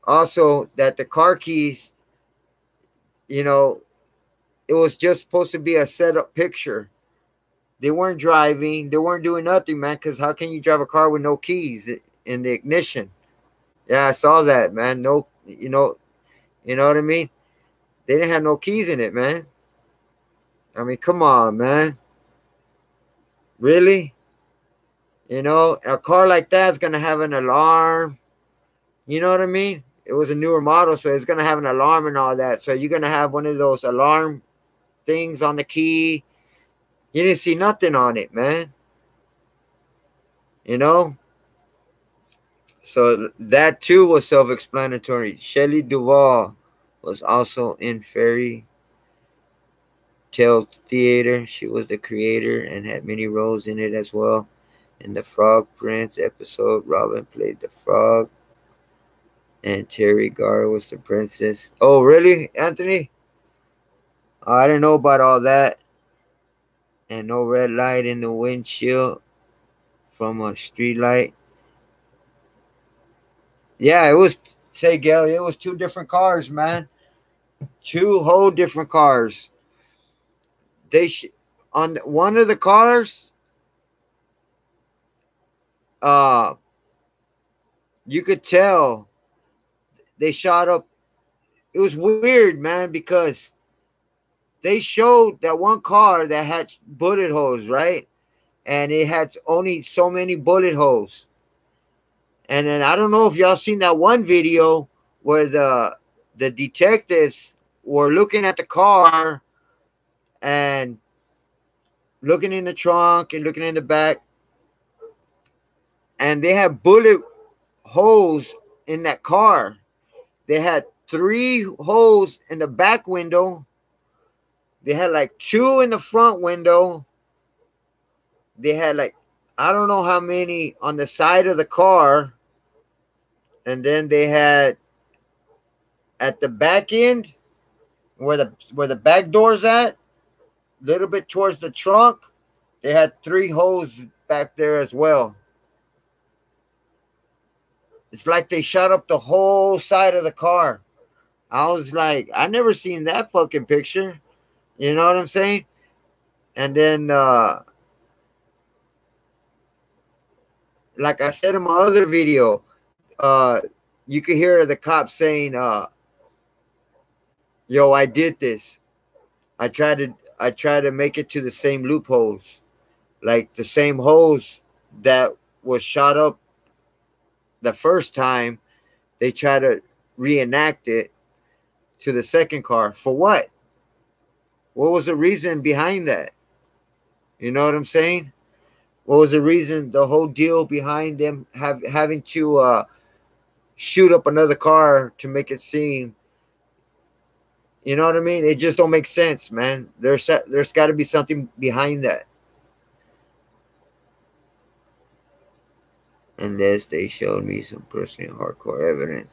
also that the car keys, you know, it was just supposed to be a setup picture. They weren't driving, they weren't doing nothing, man. Because how can you drive a car with no keys in the ignition? Yeah, I saw that, man. No, you know what I mean. They didn't have no keys in it, man. I mean, come on, man. Really? You know, a car like that is gonna have an alarm. You know what I mean? It was a newer model, so it's gonna have an alarm and all that. So you're gonna have one of those alarm things on the key. You didn't see nothing on it, man. You know? So that too was self-explanatory. Shelley Duvall was also in Fairy Tale Theater. She was the creator and had many roles in it as well. In the Frog Prince episode, Robin played the frog, and Terry Garr was the princess. Oh, really, Anthony? I didn't know about all that. And no red light in the windshield from a street light. Yeah, it was. Say, Gail, it was two different cars, man. Two whole different cars. They on one of the cars. Uh, you could tell they shot up. It was weird, man, because they showed that one car that had bullet holes, right? And it had only so many bullet holes. And then I don't know if y'all seen that one video where the detectives were looking at the car and looking in the trunk and looking in the back, and they had bullet holes in that car. They had three holes in the back window. They had like two in the front window. They had like, I don't know how many on the side of the car. And then they had at the back end where the back door's at, a little bit towards the trunk, they had three holes back there as well. It's like they shot up the whole side of the car. I was like, I never seen that fucking picture. You know what I'm saying? And then like I said in my other video, uh you could hear the cops saying Yo, I did this. I tried to make it to the same loopholes, like the same holes that was shot up the first time. They try to reenact it to the second car. For what? What was the reason behind that? You know what I'm saying? What was the reason? The whole deal behind them having to shoot up another car to make it seem. You know what I mean? It just don't make sense, man. There's got to be something behind that. Unless they showed me some personal hardcore evidence.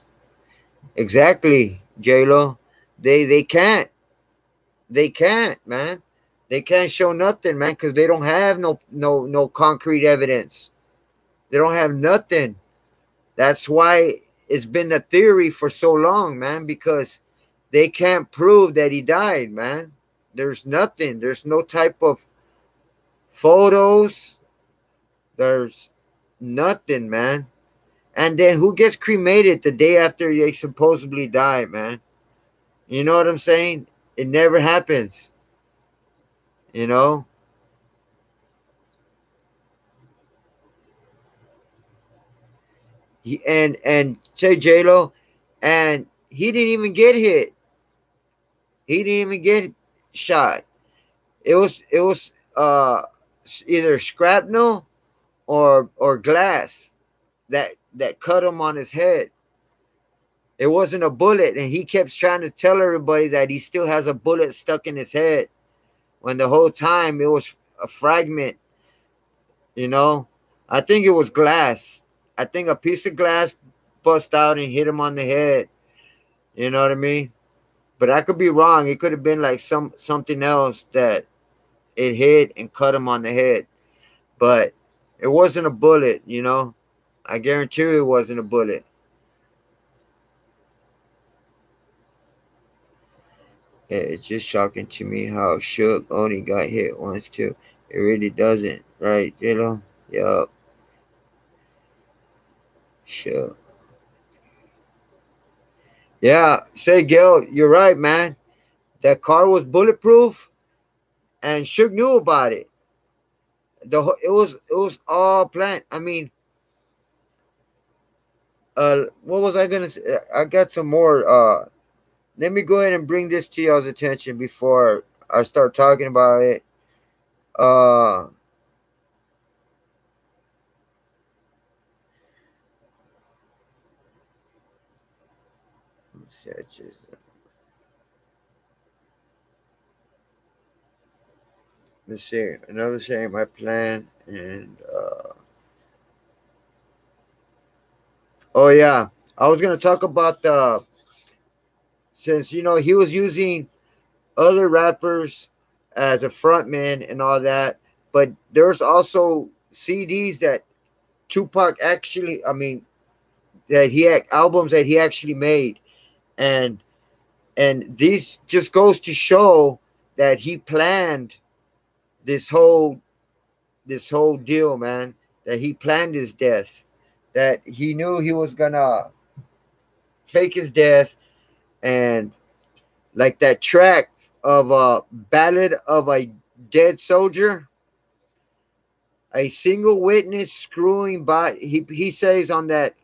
Exactly, J Lo. They can't. They can't, man. They can't show nothing, man, because they don't have no concrete evidence. They don't have nothing. That's why it's been a theory for so long, man, because they can't prove that he died, man. There's nothing. There's no type of photos. There's nothing, man. And then who gets cremated the day after they supposedly die, man? You know what I'm saying? It never happens. You know? And say J Lo, and he didn't even get hit. He didn't even get shot. It was either shrapnel or glass that cut him on his head. It wasn't a bullet, and he kept trying to tell everybody that he still has a bullet stuck in his head when the whole time it was a fragment. You know, I think it was glass. I think a piece of glass bust out and hit him on the head. You know what I mean? But I could be wrong. It could have been like something else that it hit and cut him on the head. But it wasn't a bullet, you know. I guarantee you it wasn't a bullet. Yeah, it's just shocking to me how Shook only got hit once too. It really doesn't, right, you know? Yup, Shook. Yeah, say Gil, you're right, man. That car was bulletproof, and Shook knew about it. It was all planned. I mean, what was I gonna say? I got some more. Let me go ahead and bring this to y'all's attention before I start talking about it. Uh, let's see, let's see. Another shame I plan and oh yeah, I was gonna talk about the since he was using other rappers as a frontman and all that, but there's also CDs that Tupac actually, I mean, that he had albums that he actually made, and these just goes to show that he planned this whole deal, man. That he planned his death, that he knew he was gonna fake his death, and like that track of a ballad of a dead soldier, a single witness screwing by. He says on that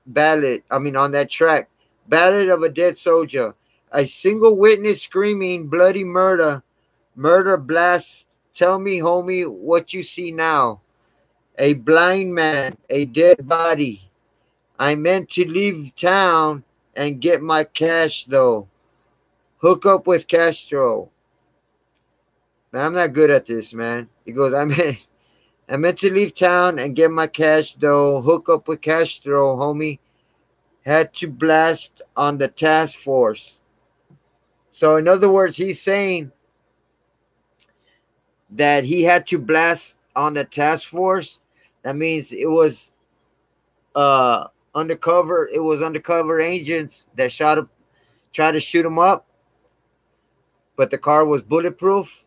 ballad, I mean on that track, ballad of a dead soldier, a single witness screaming bloody murder, murder blast. Tell me, homie, what you see now? A blind man, a dead body. I meant to leave town and get my cash though. Hook up with Castro. Man, I'm not good at this, man. He goes, I meant to leave town and get my cash though. Hook up with Castro, homie. Had to blast on the task force. So in other words, he's saying that he had to blast on the task force. That means it was uh undercover. It was undercover agents that tried to shoot him up, but the car was bulletproof.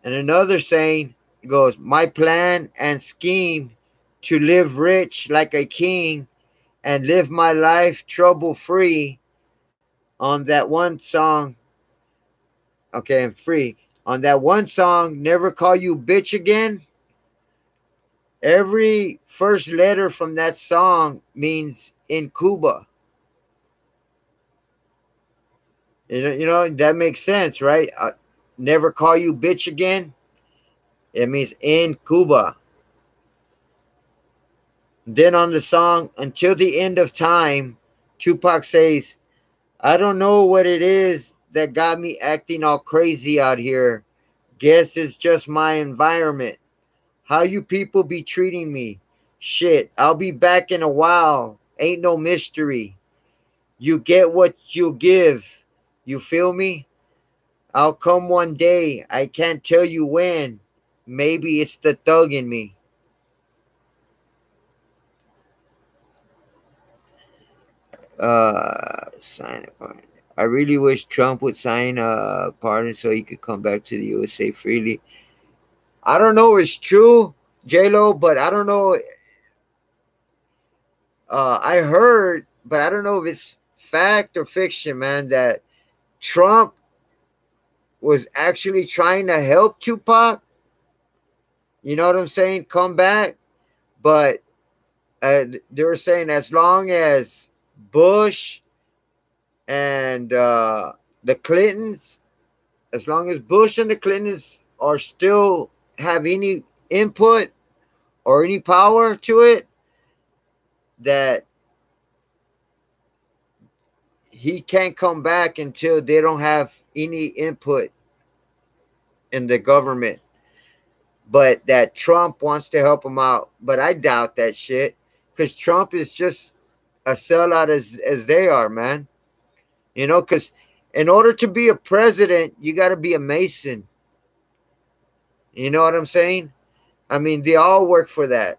And another saying goes, my plan and scheme to live rich like a king and live my life trouble free on that one song, okay, I'm free. On that one song, Never Call You Bitch Again, every first letter from that song means in Cuba. That makes sense, right? Never Call You Bitch Again. It means in Cuba. Then on the song, Until the End of Time, Tupac says, I don't know what it is that got me acting all crazy out here. Guess it's just my environment. How you people be treating me? Shit, I'll be back in a while. Ain't no mystery. You get what you give. You feel me? I'll come one day. I can't tell you when. Maybe it's the thug in me. Sign a pardon. I really wish Trump would sign a pardon so he could come back to the USA freely. I don't know if it's true, J Lo, but I don't know. I heard, but I don't know if it's fact or fiction, man, that Trump was actually trying to help Tupac. You know what I'm saying? Come back, but they were saying as long as Bush and the Clintons, as long as Bush and the Clintons are still have any input or any power to it, that he can't come back until they don't have any input in the government. But that Trump wants to help him out. But I doubt that shit because Trump is just a sellout as they are, man. Because in order to be a president, you got to be a Mason. You know what I'm saying? I mean, they all work for that.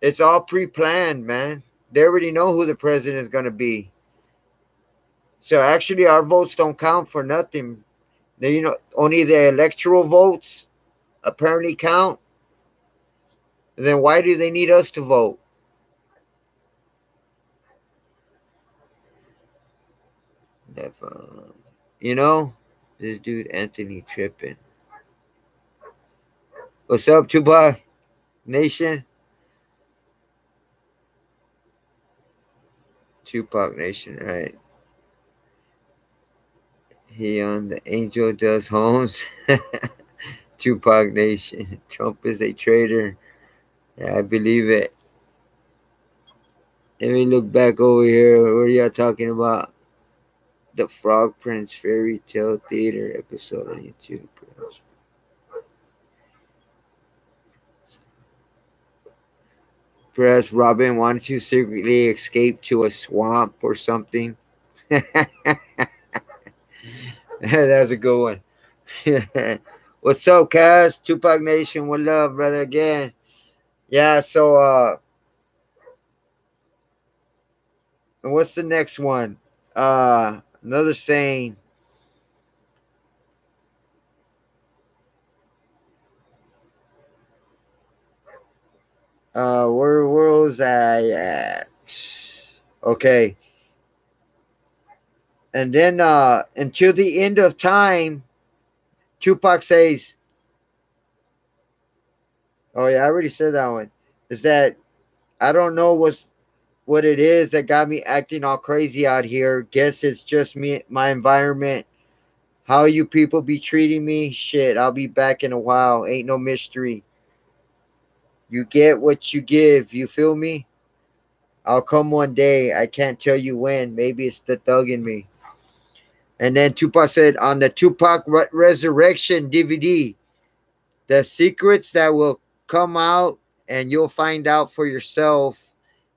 It's all pre-planned, man. They already know who the president is going to be. So actually, our votes don't count for nothing. Only the electoral votes apparently count. Then why do they need us to vote? Never. You know, this dude Anthony tripping. What's up, Tupac Nation? Tupac Nation, right? He on the Angel Does Homes. Tupac Nation. Trump is a traitor. Yeah, I believe it. Let me look back over here. What are y'all talking about? The Frog Prince Fairy Tale Theater episode on YouTube. Perhaps Robin wanted to secretly escape to a swamp or something. That's a good one. What's up, Kaz? Tupac Nation, one love, brother. Again. Yeah, so what's the next one? Another saying. Where was I at? Okay. And then until the end of time, Tupac says, oh yeah, I already said that one. Is that I don't know what it is that got me acting all crazy out here. Guess it's just me, my environment. How you people be treating me? Shit, I'll be back in a while. Ain't no mystery. You get what you give. You feel me? I'll come one day. I can't tell you when. Maybe it's the thug in me. And then Tupac said on the Tupac Resurrection DVD, the secrets that will come out and you'll find out for yourself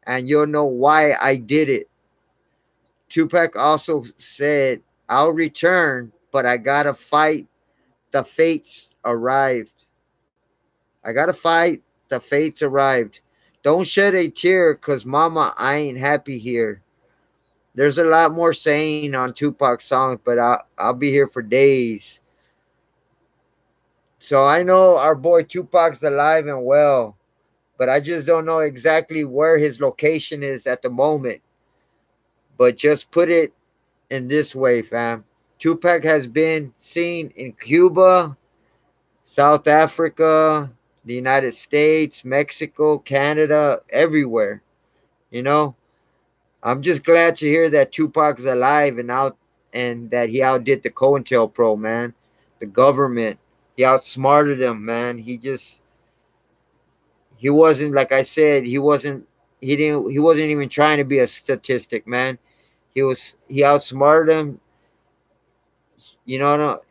and you'll know why I did it. Tupac also said, I'll return, but I gotta fight. The fates arrived. I gotta fight. The fates arrived. Don't shed a tear, cause mama, I ain't happy here. There's a lot more saying on Tupac's songs, but I'll be here for days. So I know our boy Tupac's alive and well, but I just don't know exactly where his location is at the moment. But just put it in this way, fam. Tupac has been seen in Cuba, South Africa, the United States, Mexico, Canada, everywhere. You know, I'm just glad to hear that Tupac's alive and that he outdid the COINTELPRO, man. The government. He outsmarted them, man. He wasn't, like I said, he wasn't even trying to be a statistic, man. He outsmarted them,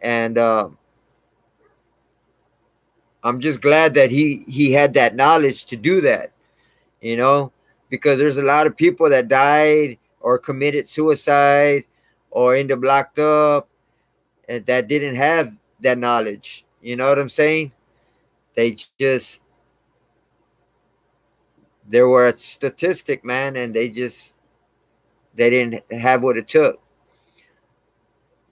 and I'm just glad that he had that knowledge to do that, you know, because there's a lot of people that died or committed suicide or ended up locked up and that didn't have that knowledge. You know what I'm saying? They just they were a statistic, man, and they didn't have what it took.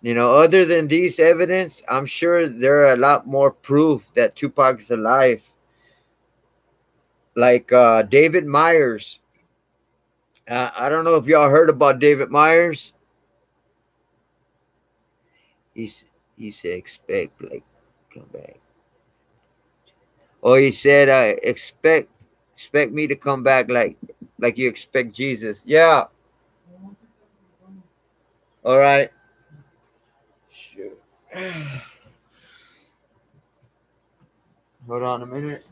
Other than these evidence, I'm sure there are a lot more proof that Tupac is alive. Like David Myers. I don't know if y'all heard about David Myers. He's he said expect like come back. Oh, he said expect me to come back like you expect Jesus. Yeah. All right. Sure. Hold on a minute.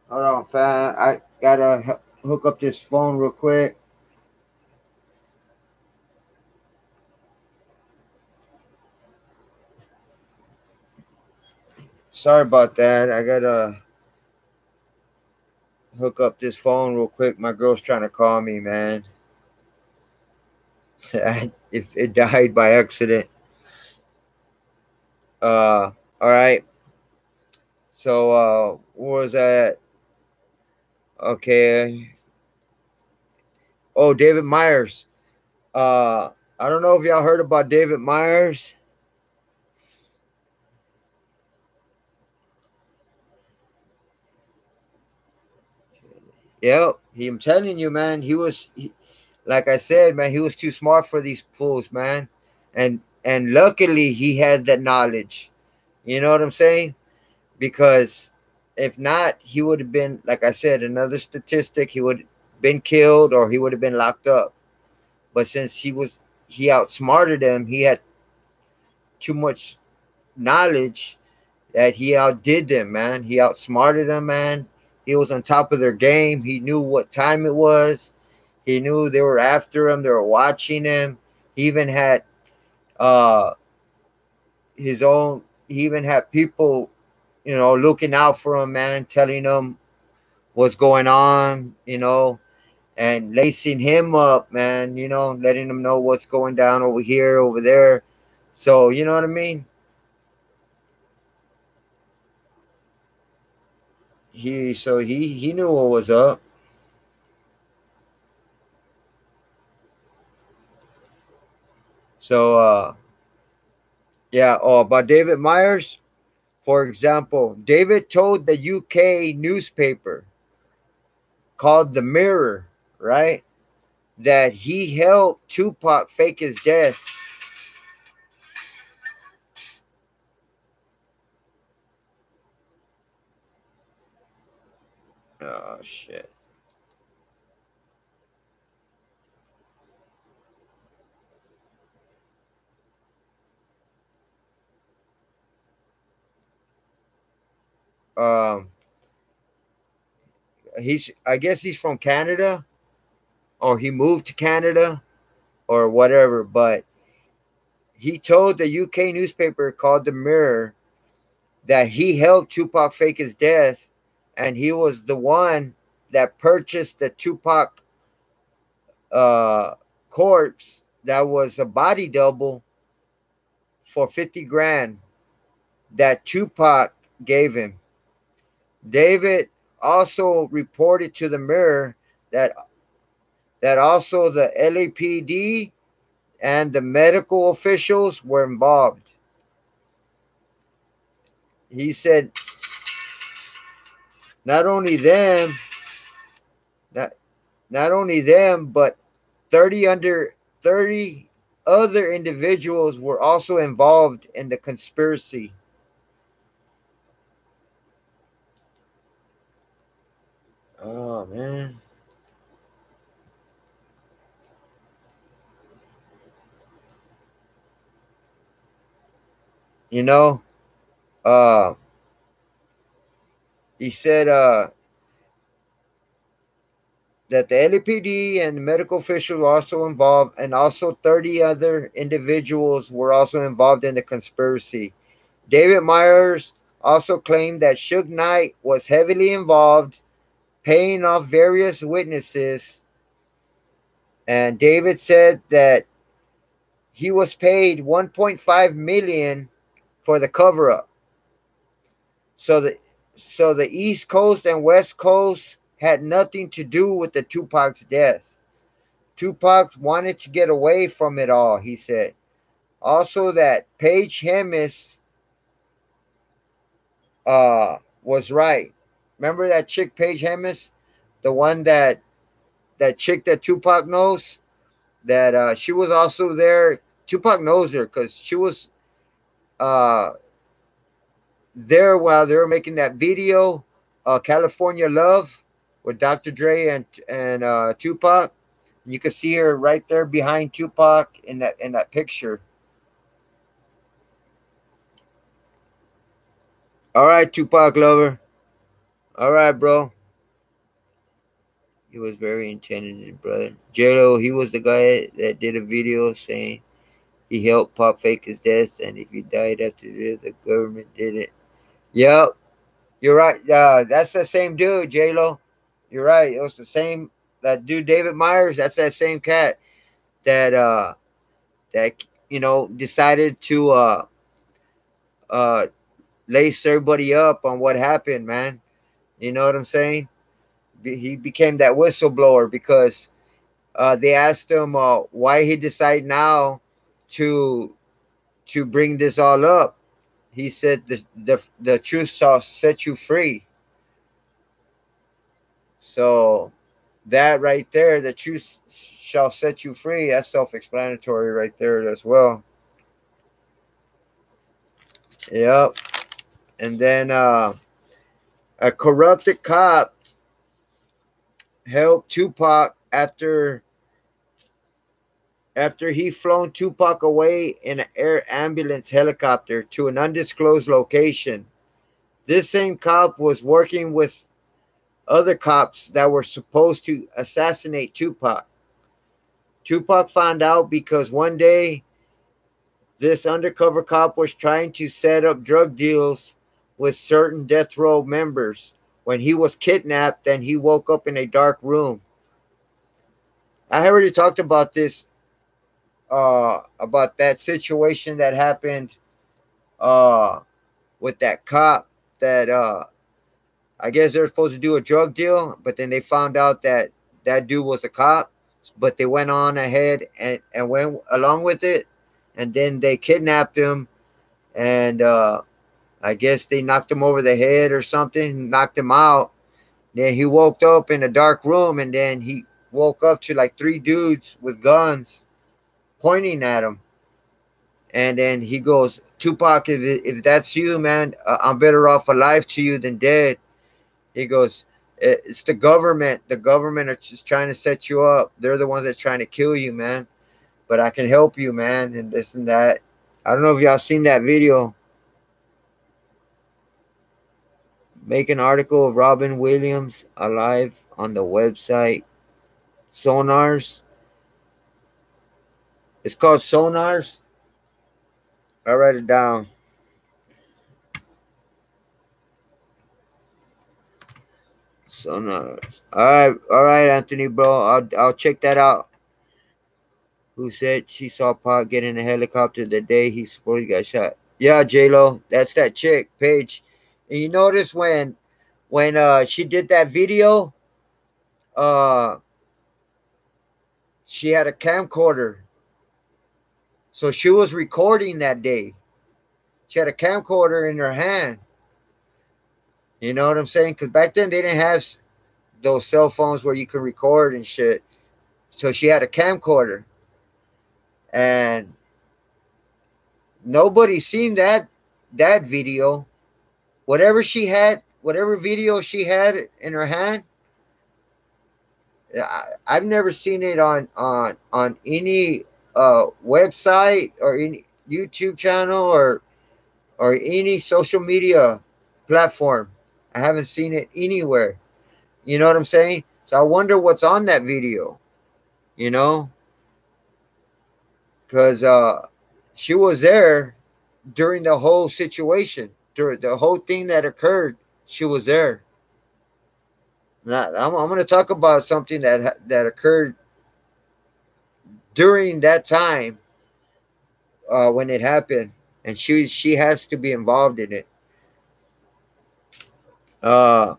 Hold on, fam. I gotta hook up this phone real quick. Sorry about that. I gotta hook up this phone real quick. My girl's trying to call me, man. If it died by accident. All right. So, what was that? Okay. Oh, David Myers. I don't know if y'all heard about David Myers. Yep. I'm telling you, man. Like I said, man, he was too smart for these fools, man. And luckily he had that knowledge. You know what I'm saying? Because if not, he would have been, like I said, another statistic. He would have been killed or he would have been locked up. But since he outsmarted them, he had too much knowledge that he outdid them, man. He outsmarted them, man. He was on top of their game. He knew what time it was. He knew they were after him. They were watching him. He even had uh his own. He even had people, looking out for him, man, telling him what's going on, and lacing him up, man. Letting him know what's going down over here, over there. So you know what I mean. He knew what was up. So yeah. Oh, about David Myers, for example, David told the UK newspaper called The Mirror, right, that he helped Tupac fake his death. Oh shit. Um, I guess he's from Canada, or he moved to Canada, or whatever. But he told the UK newspaper called The Mirror that he helped Tupac fake his death, and he was the one that purchased the Tupac uh, corpse that was a body double for 50 grand that Tupac gave him. David also reported to the Mirror that also the LAPD and the medical officials were involved. he said not only them, not not only them, but 30 other individuals were also involved in the conspiracy. Oh man. You know, uh he said that the LAPD and the medical officials were also involved, and also 30 other individuals were also involved in the conspiracy. David Myers also claimed that Suge Knight was heavily involved, paying off various witnesses. And David said that he was paid 1.5 million for the cover up. So the East Coast and West Coast had nothing to do with the Tupac's death. Tupac wanted to get away from it all, he said. Also, that Paige Hemis was right. Remember that chick Paige Hemis, the one that chick that Tupac knows. That she was also there. Tupac knows her because she was uh, there while they were making that video, California Love, with Dr. Dre and Tupac. You can see her right there behind Tupac in that picture. All right, Tupac lover. All right, bro. He was very intelligent, brother. J-Lo, he was the guy that did a video saying he helped Pop fake his death, and if he died after this, the government did it. Yep, you're right. That's the same dude, J-Lo. You're right. It was the same. That dude, David Myers, that's that same cat that that decided to uh lace everybody up on what happened, man. You know what I'm saying? He became that whistleblower because they asked him why he decided now to bring this all up. He said the truth shall set you free. So that right there, the truth shall set you free. That's self-explanatory right there as well. Yep. And then a corrupted cop helped Tupac after he flown Tupac away in an air ambulance helicopter to an undisclosed location. This same cop was working with other cops that were supposed to assassinate Tupac. Tupac found out because one day this undercover cop was trying to set up drug deals with certain death row members when he was kidnapped and he woke up in a dark room. I already talked about this, about that situation that happened uh, with that cop that I guess they're supposed to do a drug deal, but then they found out that that dude was a cop, but they went on ahead and went along with it, and then they kidnapped him, and I guess they knocked him over the head or something, knocked him out. Then he woke up in a dark room, and then he woke up to like three dudes with guns pointing at him, and then he goes, "Tupac, if that's you, man, I'm better off alive to you than dead." He goes, "It's the government. The government are just trying to set you up. They're the ones that's trying to kill you, man. But I can help you, man, and this and that." I don't know if y'all seen that video. Make an article of Robin Williams alive on the website Sonars. It's called Sonars. I'll write it down. Sonars. All right, Anthony, bro. I'll check that out. Who said she saw Pac get in a helicopter the day he supposedly got shot? Yeah, J Lo. That's that chick, Paige. And you notice when she did that video, uh she had a camcorder. So she was recording that day. She had a camcorder in her hand. You know what I'm saying? Because back then they didn't have those cell phones where you can record and shit. So she had a camcorder, and nobody seen that video. Whatever she had, whatever video she had in her hand, I've never seen it on any website or any YouTube channel or any social media platform. I haven't seen it anywhere. You know what I'm saying? So I wonder what's on that video. You know, because she was there during the whole situation, during the whole thing that occurred. She was there. Now, I'm going to talk about something that occurred during that time when it happened, and she has to be involved in it. Uh,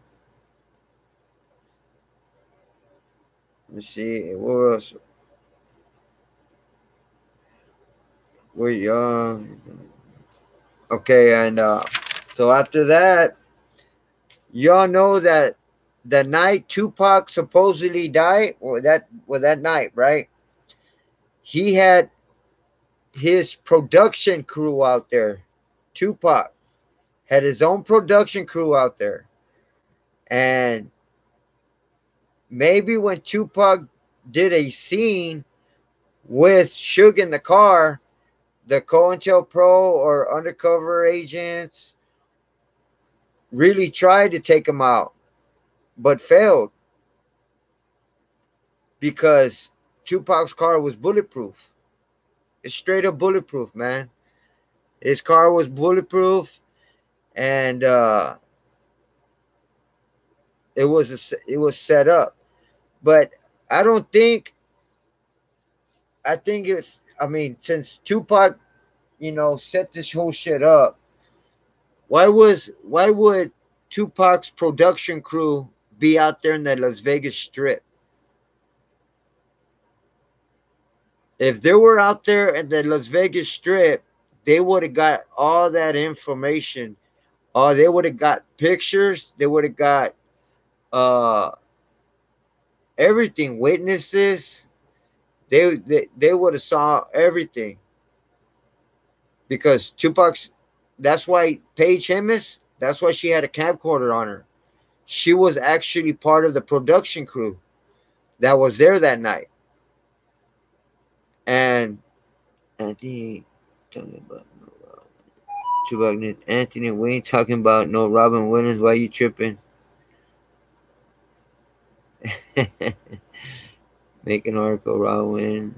let me see what else. We're young. Okay, and so after that, y'all know that the night Tupac supposedly died, or that night, right? He had his production crew out there. Tupac had his own production crew out there, and maybe when Tupac did a scene with Suge in the car, the COINTELPRO or undercover agents really tried to take him out, but failed because Tupac's car was bulletproof. It's straight up bulletproof, man. His car was bulletproof, and it was set up. But I don't think I think it's. I mean, since Tupac, set this whole shit up, why would Tupac's production crew be out there in the Las Vegas Strip? If they were out there at the Las Vegas Strip, they would have got all that information. Oh, they would have got pictures. They would have got uh everything, witnesses. They would have saw everything because Tupac's. That's why Paige Hemis. That's why she had a camcorder on her. She was actually part of the production crew that was there that night. And Anthony talking about Tupac, Anthony Wayne talking about no Robin Williams. Why you tripping? Make an article, Robin.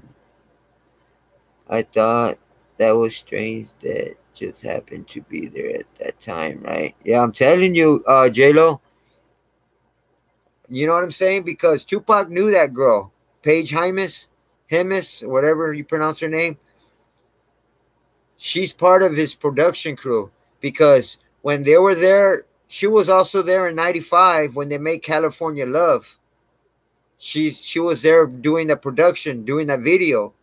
I thought that was strange that just happened to be there at that time, right? Yeah, I'm telling you, J Lo. You know what I'm saying? Because Tupac knew that girl, Paige Hemis, whatever you pronounce her name. She's part of his production crew because when they were there, she was also there in '95 when they made California Love. She was there doing the production, doing that video.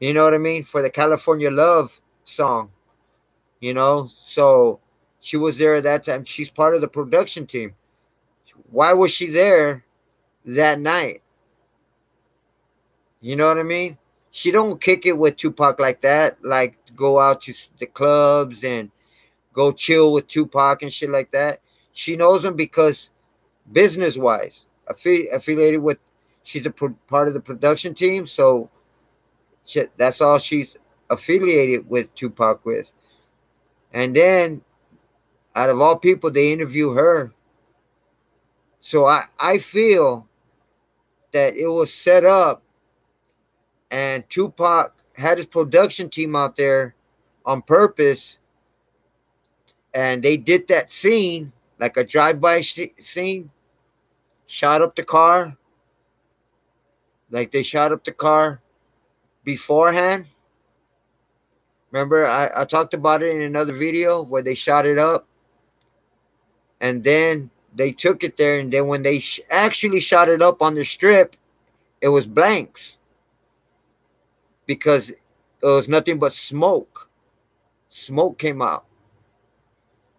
You know what I mean? For the California Love song. So she was there at that time. She's part of the production team. Why was she there that night? You know what I mean? She don't kick it with Tupac like that, like go out to the clubs and go chill with Tupac and shit like that. She knows him because business wise, affiliated with, she's part of the production team, so that's all she's affiliated with Tupac with. And then, out of all people, they interview her. So I feel that it was set up, and Tupac had his production team out there on purpose, and they did that scene like a drive-by scene, shot up the car, like they shot up the car beforehand. Remember, I talked about it in another video where they shot it up, and then they took it there, and then when they actually shot it up on the strip, it was blanks because it was nothing but smoke. Smoke came out.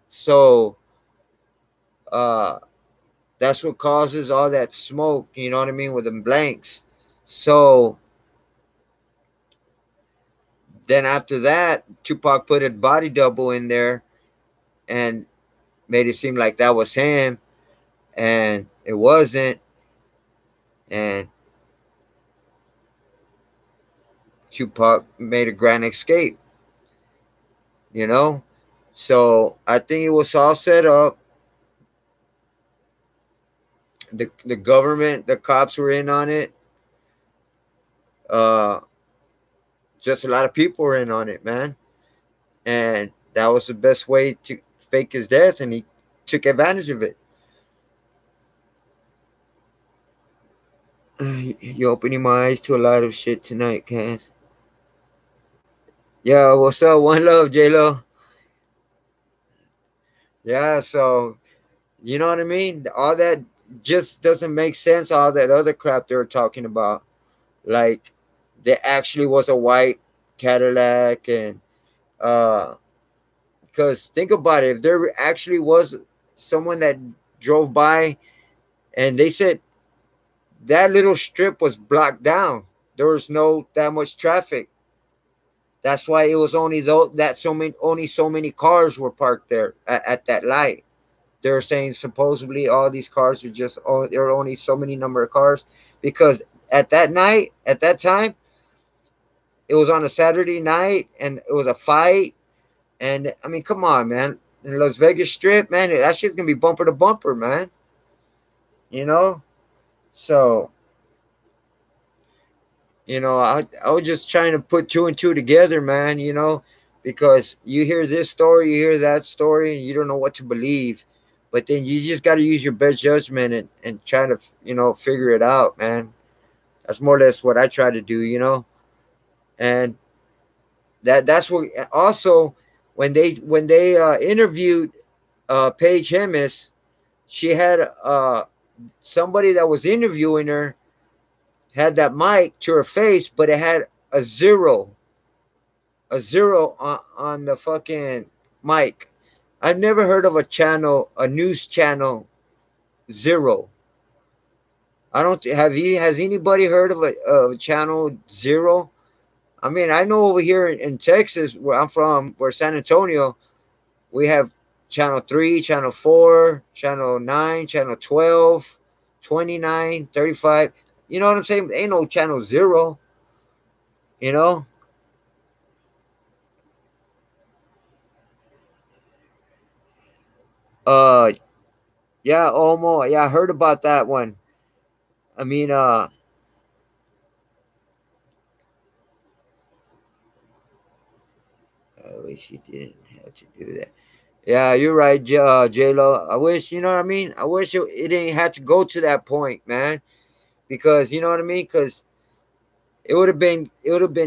So Uh, that's what causes all that smoke. You know what I mean, with them blanks. So then after that, Tupac put a body double in there and made it seem like that was him, and it wasn't. And Tupac made a grand escape. You know, so I think it was all set up. The government, the cops were in on it. Uh, just a lot of people were in on it, man, and that was the best way to fake his death, and he took advantage of it. You're opening my eyes to a lot of shit tonight, Cass. Yeah, what's up? One love, J Lo. Yeah, so you know what I mean? All that just doesn't make sense. All that other crap they were talking about, like there actually was a white Cadillac, and because think about it, if there actually was someone that drove by, and they said that little strip was blocked down, there was no that much traffic. That's why it was only though that so many only so many cars were parked there at that light. They're saying supposedly all these cars are just there are only so many number of cars because at that night, at that time, it was on a Saturday night and it was a fight. And I mean, come on, man. In Las Vegas Strip, man, that shit's gonna be bumper to bumper, man. You know? So, I was just trying to put two and two together, man, because you hear this story, you hear that story, and you don't know what to believe. But then you just got to use your best judgment and try to, figure it out, man. That's more or less what I try to do. And that's what also when they interviewed Paige Hemis, she had somebody that was interviewing her had that mic to her face, but it had a zero, on the fucking mic. I've never heard of a news channel zero. I don't have you. Has anybody heard of a channel zero? I mean, I know over here in Texas, where I'm from, where San Antonio, we have channel 3, channel 4, channel 9, channel 12, 29, 35. You know what I'm saying? Ain't no channel zero, you know? Uh yeah, Omo. Yeah, I heard about that one. I mean, I wish he didn't have to do that. Yeah, you're right, J Lo. I wish, you know what I mean? I wish it didn't have to go to that point, man. Because you know what I mean? Because it would have been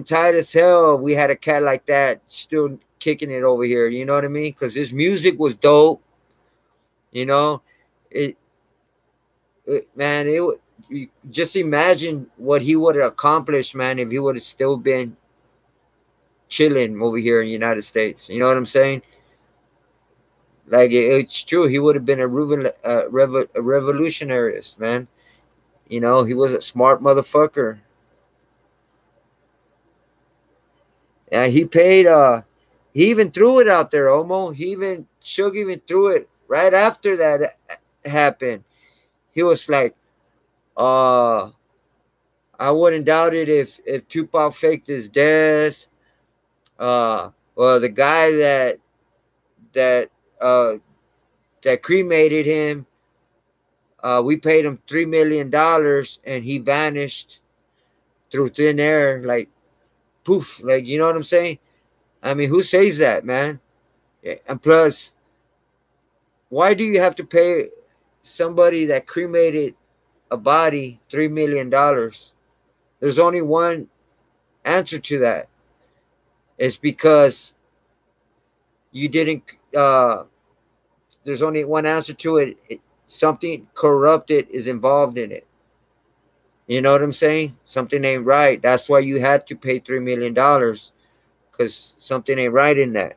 tight as hell if we had a cat like that still kicking it over here. You know what I mean? Because his music was dope. You know, it, man. You just imagine what he would have accomplished, man, if he would have still been chilling over here in the United States. You know what I'm saying? Like it's true. He would have been a revolutionarist, man. He was a smart motherfucker. Yeah, he paid. He even threw it out there, Omo. Suge even threw it right after that happened. He was like, uh, I wouldn't doubt it if Tupac faked his death. Well, the guy that uh that cremated him, we paid him $3 million, and he vanished through thin air, like poof, like you know what I'm saying? I mean, who says that, man? Yeah, and plus, why do you have to pay somebody that cremated a body $3 million? There's only one answer to that. It's because you didn't. There's only one answer to it. Something corrupted is involved in it. You know what I'm saying? Something ain't right. That's why you had to pay $3 million, because something ain't right in that.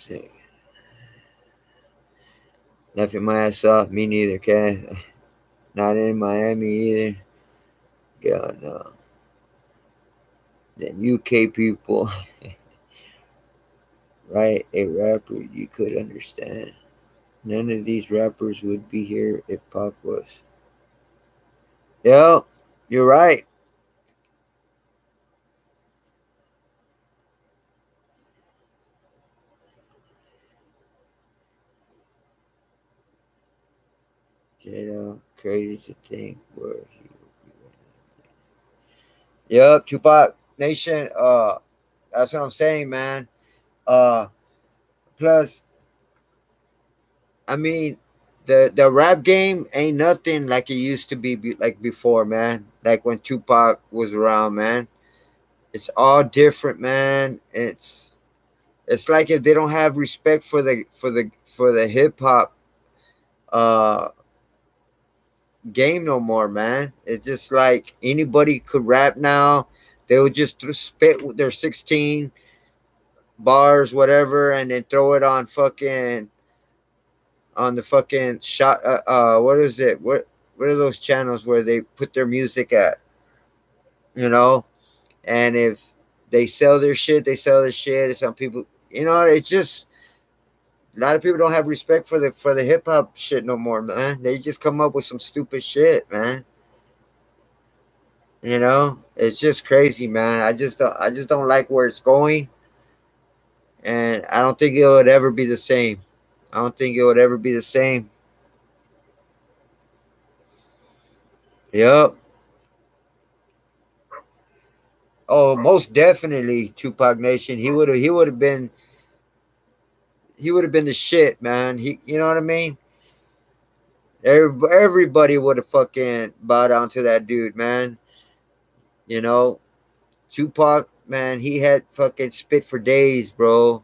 See, laughing my ass off. Me neither, Cass. Not in Miami either. God no. Then UK people, right? A rapper you could understand. None of these rappers would be here if Pac was. Yeah, you're right. Jada, crazy to think where he would be. Yep, Tupac Nation. That's what I'm saying, man. Uh, plus, I mean, the rap game ain't nothing like it used to be like before, man. Like when Tupac was around, man. It's all different, man. It's like if they don't have respect for the hip hop uh game no more, man. It's just like anybody could rap now. They would just spit with their 16 bars, whatever, and then throw it on fucking on the fucking shot. What is it? What are those channels where they put their music at? You know, and if they sell their shit, they sell their shit. And some people, it's just a lot of people don't have respect for the hip hop shit no more, man. They just come up with some stupid shit, man. It's just crazy, man. I just don't like where it's going, and I don't think it would ever be the same. I don't think it would ever be the same. Yep. Oh, most definitely Tupac Nation. He would have been the shit, man. You know what I mean? Everybody would have fucking bowed down to that dude, man. You know, Tupac, man, he had fucking spit for days, bro.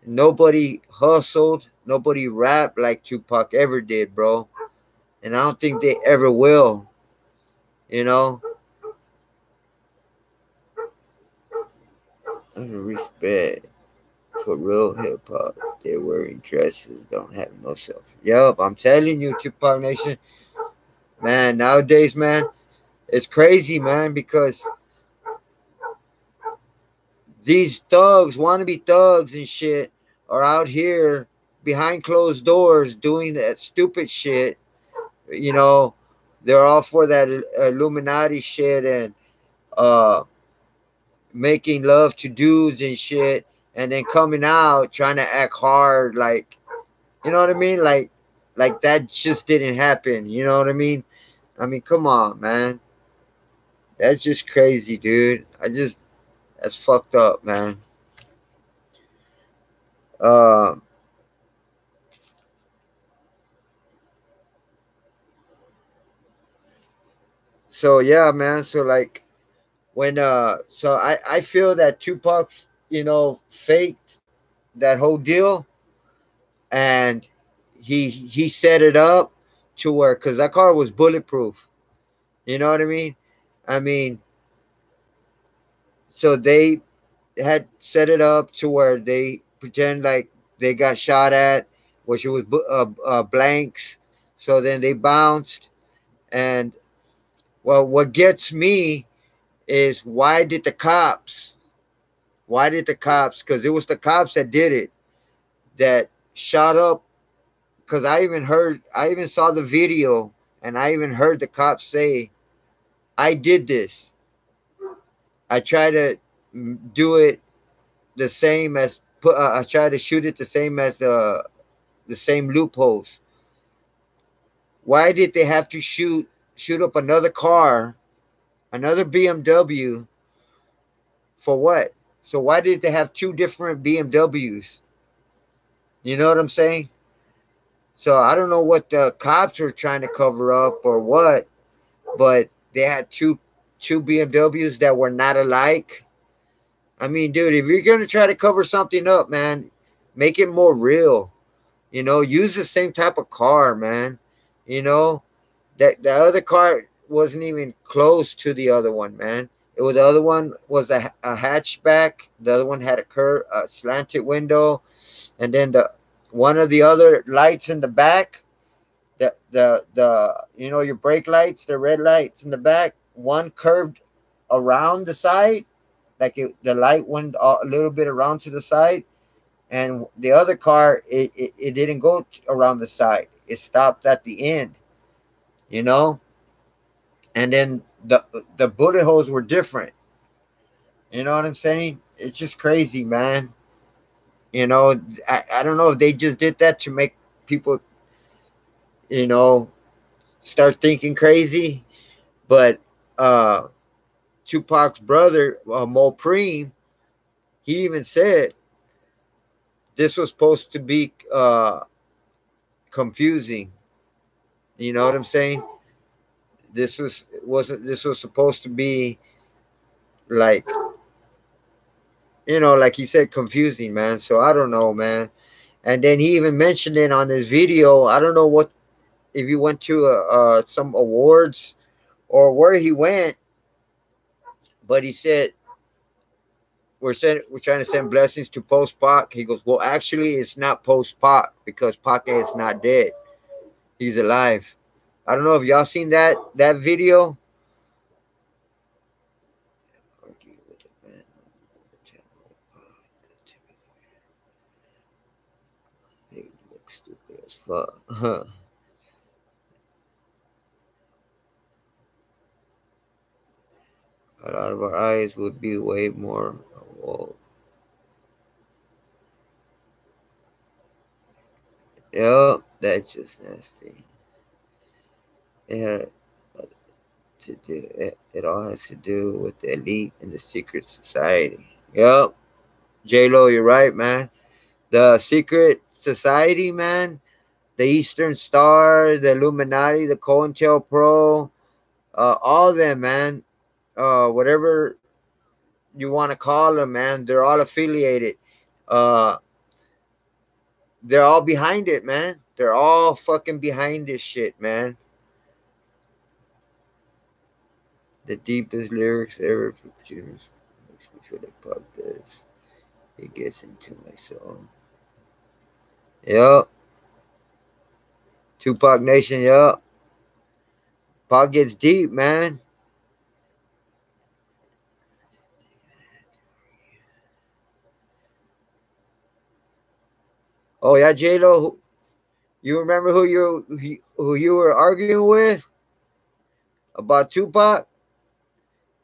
Nobody hustled, nobody rapped like Tupac ever did, bro. And I don't think they ever will. You know, out of respect for real hip hop, they're wearing dresses, don't have no self. Yup, I'm telling you, Tupac Nation, man. Nowadays, man, it's crazy, man, because these thugs, wannabe thugs and shit, are out here behind closed doors doing that stupid shit. You know, they're all for that Illuminati shit and uh making love to dudes and shit, and then coming out trying to act hard, like, you know what I mean, like that just didn't happen. You know what I mean? I mean, come on, man. That's just crazy, dude. That's fucked up, man. Um. So yeah, man. So like so I feel that Tupac, faked that whole deal, and he set it up to where, because that car was bulletproof. You know what I mean? I mean, so they had set it up to where they pretend like they got shot at, which was blanks. So then they bounced, and well, what gets me is why did the cops? Because it was the cops that did it, that shot up. Because I even saw the video, and I even heard the cops say, "I did this. I tried to do it the same as put. I tried to shoot it the same as the same loopholes. Why did they have to shoot up another car, another BMW, for what? So why did they have two different BMWs? You know what I'm saying? So I don't know what the cops were trying to cover up or what, but they had two BMWs that were not alike. I mean, dude, if you're gonna try to cover something up, man, make it more real. Use the same type of car, man. You know that the other car wasn't even close to the other one, man. It was, the other one was a hatchback. The other one had a slanted window, and then the one of the other lights in the back, the your brake lights, the red lights in the back, one curved around the side, like the light went a little bit around to the side, and the other car, it didn't go around the side. It stopped at the end, you know. And then the bullet holes were different. You know what I'm saying? It's just crazy, man. You know, I don't know if they just did that to make people, you know, start thinking crazy. But uh Tupac's brother, Mo Preem, he even said this was supposed to be confusing. You know what I'm saying? This was supposed to be like, like he said, confusing, man. So I don't know, man. And then he even mentioned it on his video. I don't know what, if he went to some awards or where he went, but he said we're trying to send blessings to post Pac. He goes, well, actually, it's not post Pac because Pac is not dead. He's alive. I don't know if y'all seen that video. They look stupid as fuck. A lot of our eyes would be way more. Whoa. Yep, that's just nasty. Yeah, to do it all has to do with the elite and the secret society. Yep, J Lo, you're right, man. The secret society, man. The Eastern Star, the Illuminati, the COINTELPRO, all of them, man. Whatever you want to call them, man. They're all affiliated. Uh, they're all behind it, man. They're all fucking behind this shit, man. The deepest lyrics ever produced makes me feel like Pop does. It gets into my soul. Yup. Tupac Nation, yup. Pac gets deep, man. Oh yeah, J Lo. You remember who you were arguing with about Tupac,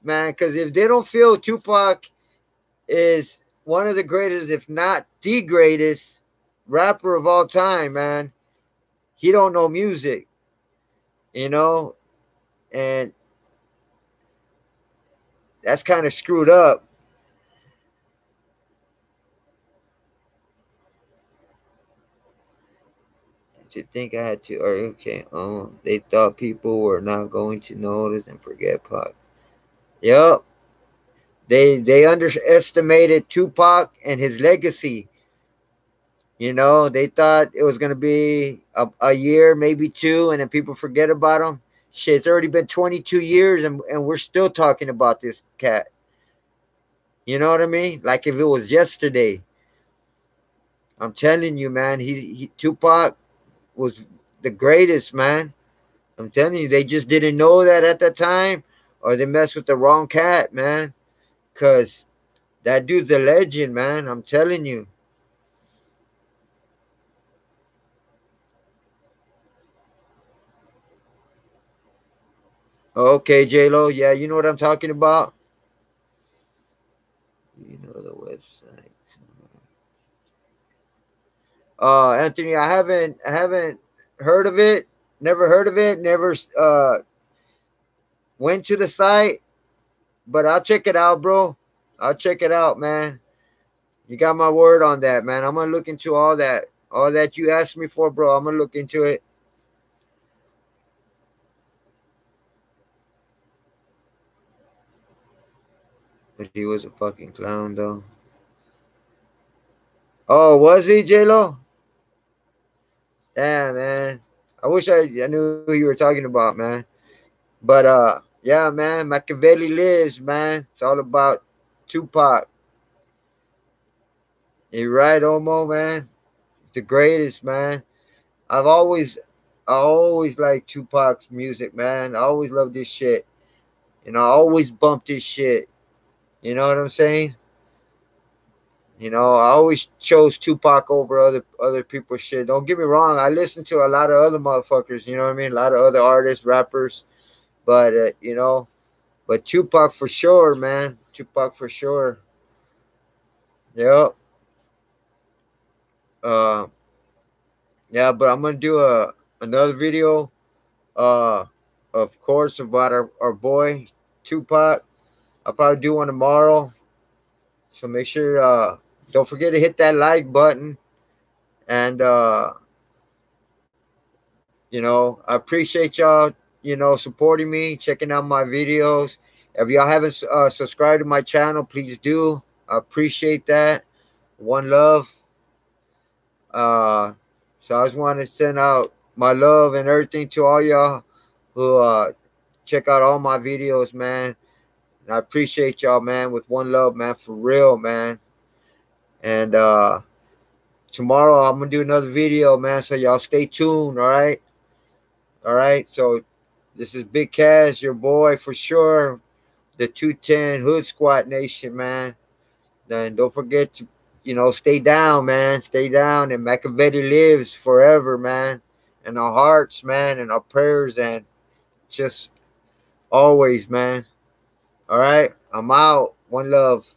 man? Because if they don't feel Tupac is one of the greatest, if not the greatest rapper of all time, man, he don't know music, you know, and that's kind of screwed up. To think I had to, or okay, they thought people were not going to notice and forget Pac. Yep, they underestimated Tupac and his legacy. They thought it was gonna be a year, maybe two, and then people forget about him. Shit, it's already been 22 years, and we're still talking about this cat. You know what I mean? Like if it was yesterday. I'm telling you, man. He Tupac was the greatest, man. I'm telling you, they just didn't know that at the time, or they messed with the wrong cat, man. Cause that dude's a legend, man. I'm telling you. Okay, J Lo. Yeah, you know what I'm talking about. You know the website. Anthony, I haven't heard of it. Never heard of it. Never went to the site, but I'll check it out, bro. I'll check it out, man. You got my word on that, man. I'm gonna look into all that. All that you asked me for, bro. I'm gonna look into it. But he was a fucking clown, though. Oh, was he, J Lo? Yeah, man. I wish I knew who you were talking about, man. But Yeah, man. Machiavelli lives, man. It's all about Tupac. You right, Omo, man. The greatest, man. I've always, I always like Tupac's music, man. I always love this shit. You know, I always bump this shit. You know what I'm saying? You know, I always chose Tupac over other people's shit. Don't get me wrong. I listen to a lot of other motherfuckers. You know what I mean? A lot of other artists, rappers. But but Tupac for sure, man. Tupac for sure. Yep. Uh, yeah. But I'm gonna do another video. Uh, of course, about our boy Tupac. I'll probably do one tomorrow. So make sure. Don't forget to hit that like button. And I appreciate y'all, supporting me, checking out my videos. If y'all haven't subscribed to my channel, please do. I appreciate that. One love. Uh, so I just want to send out my love and everything to all y'all who check out all my videos, man. And I appreciate y'all, man, with one love, man, for real, man. And tomorrow I'm gonna do another video, man. So y'all stay tuned, all right? All right. So this is Big Cass, your boy for sure. The 210 Hood Squad Nation, man. Then don't forget to, stay down, man. Stay down. And Machiavelli lives forever, man. In our hearts, man, and our prayers, and just always, man. All right. I'm out. One love.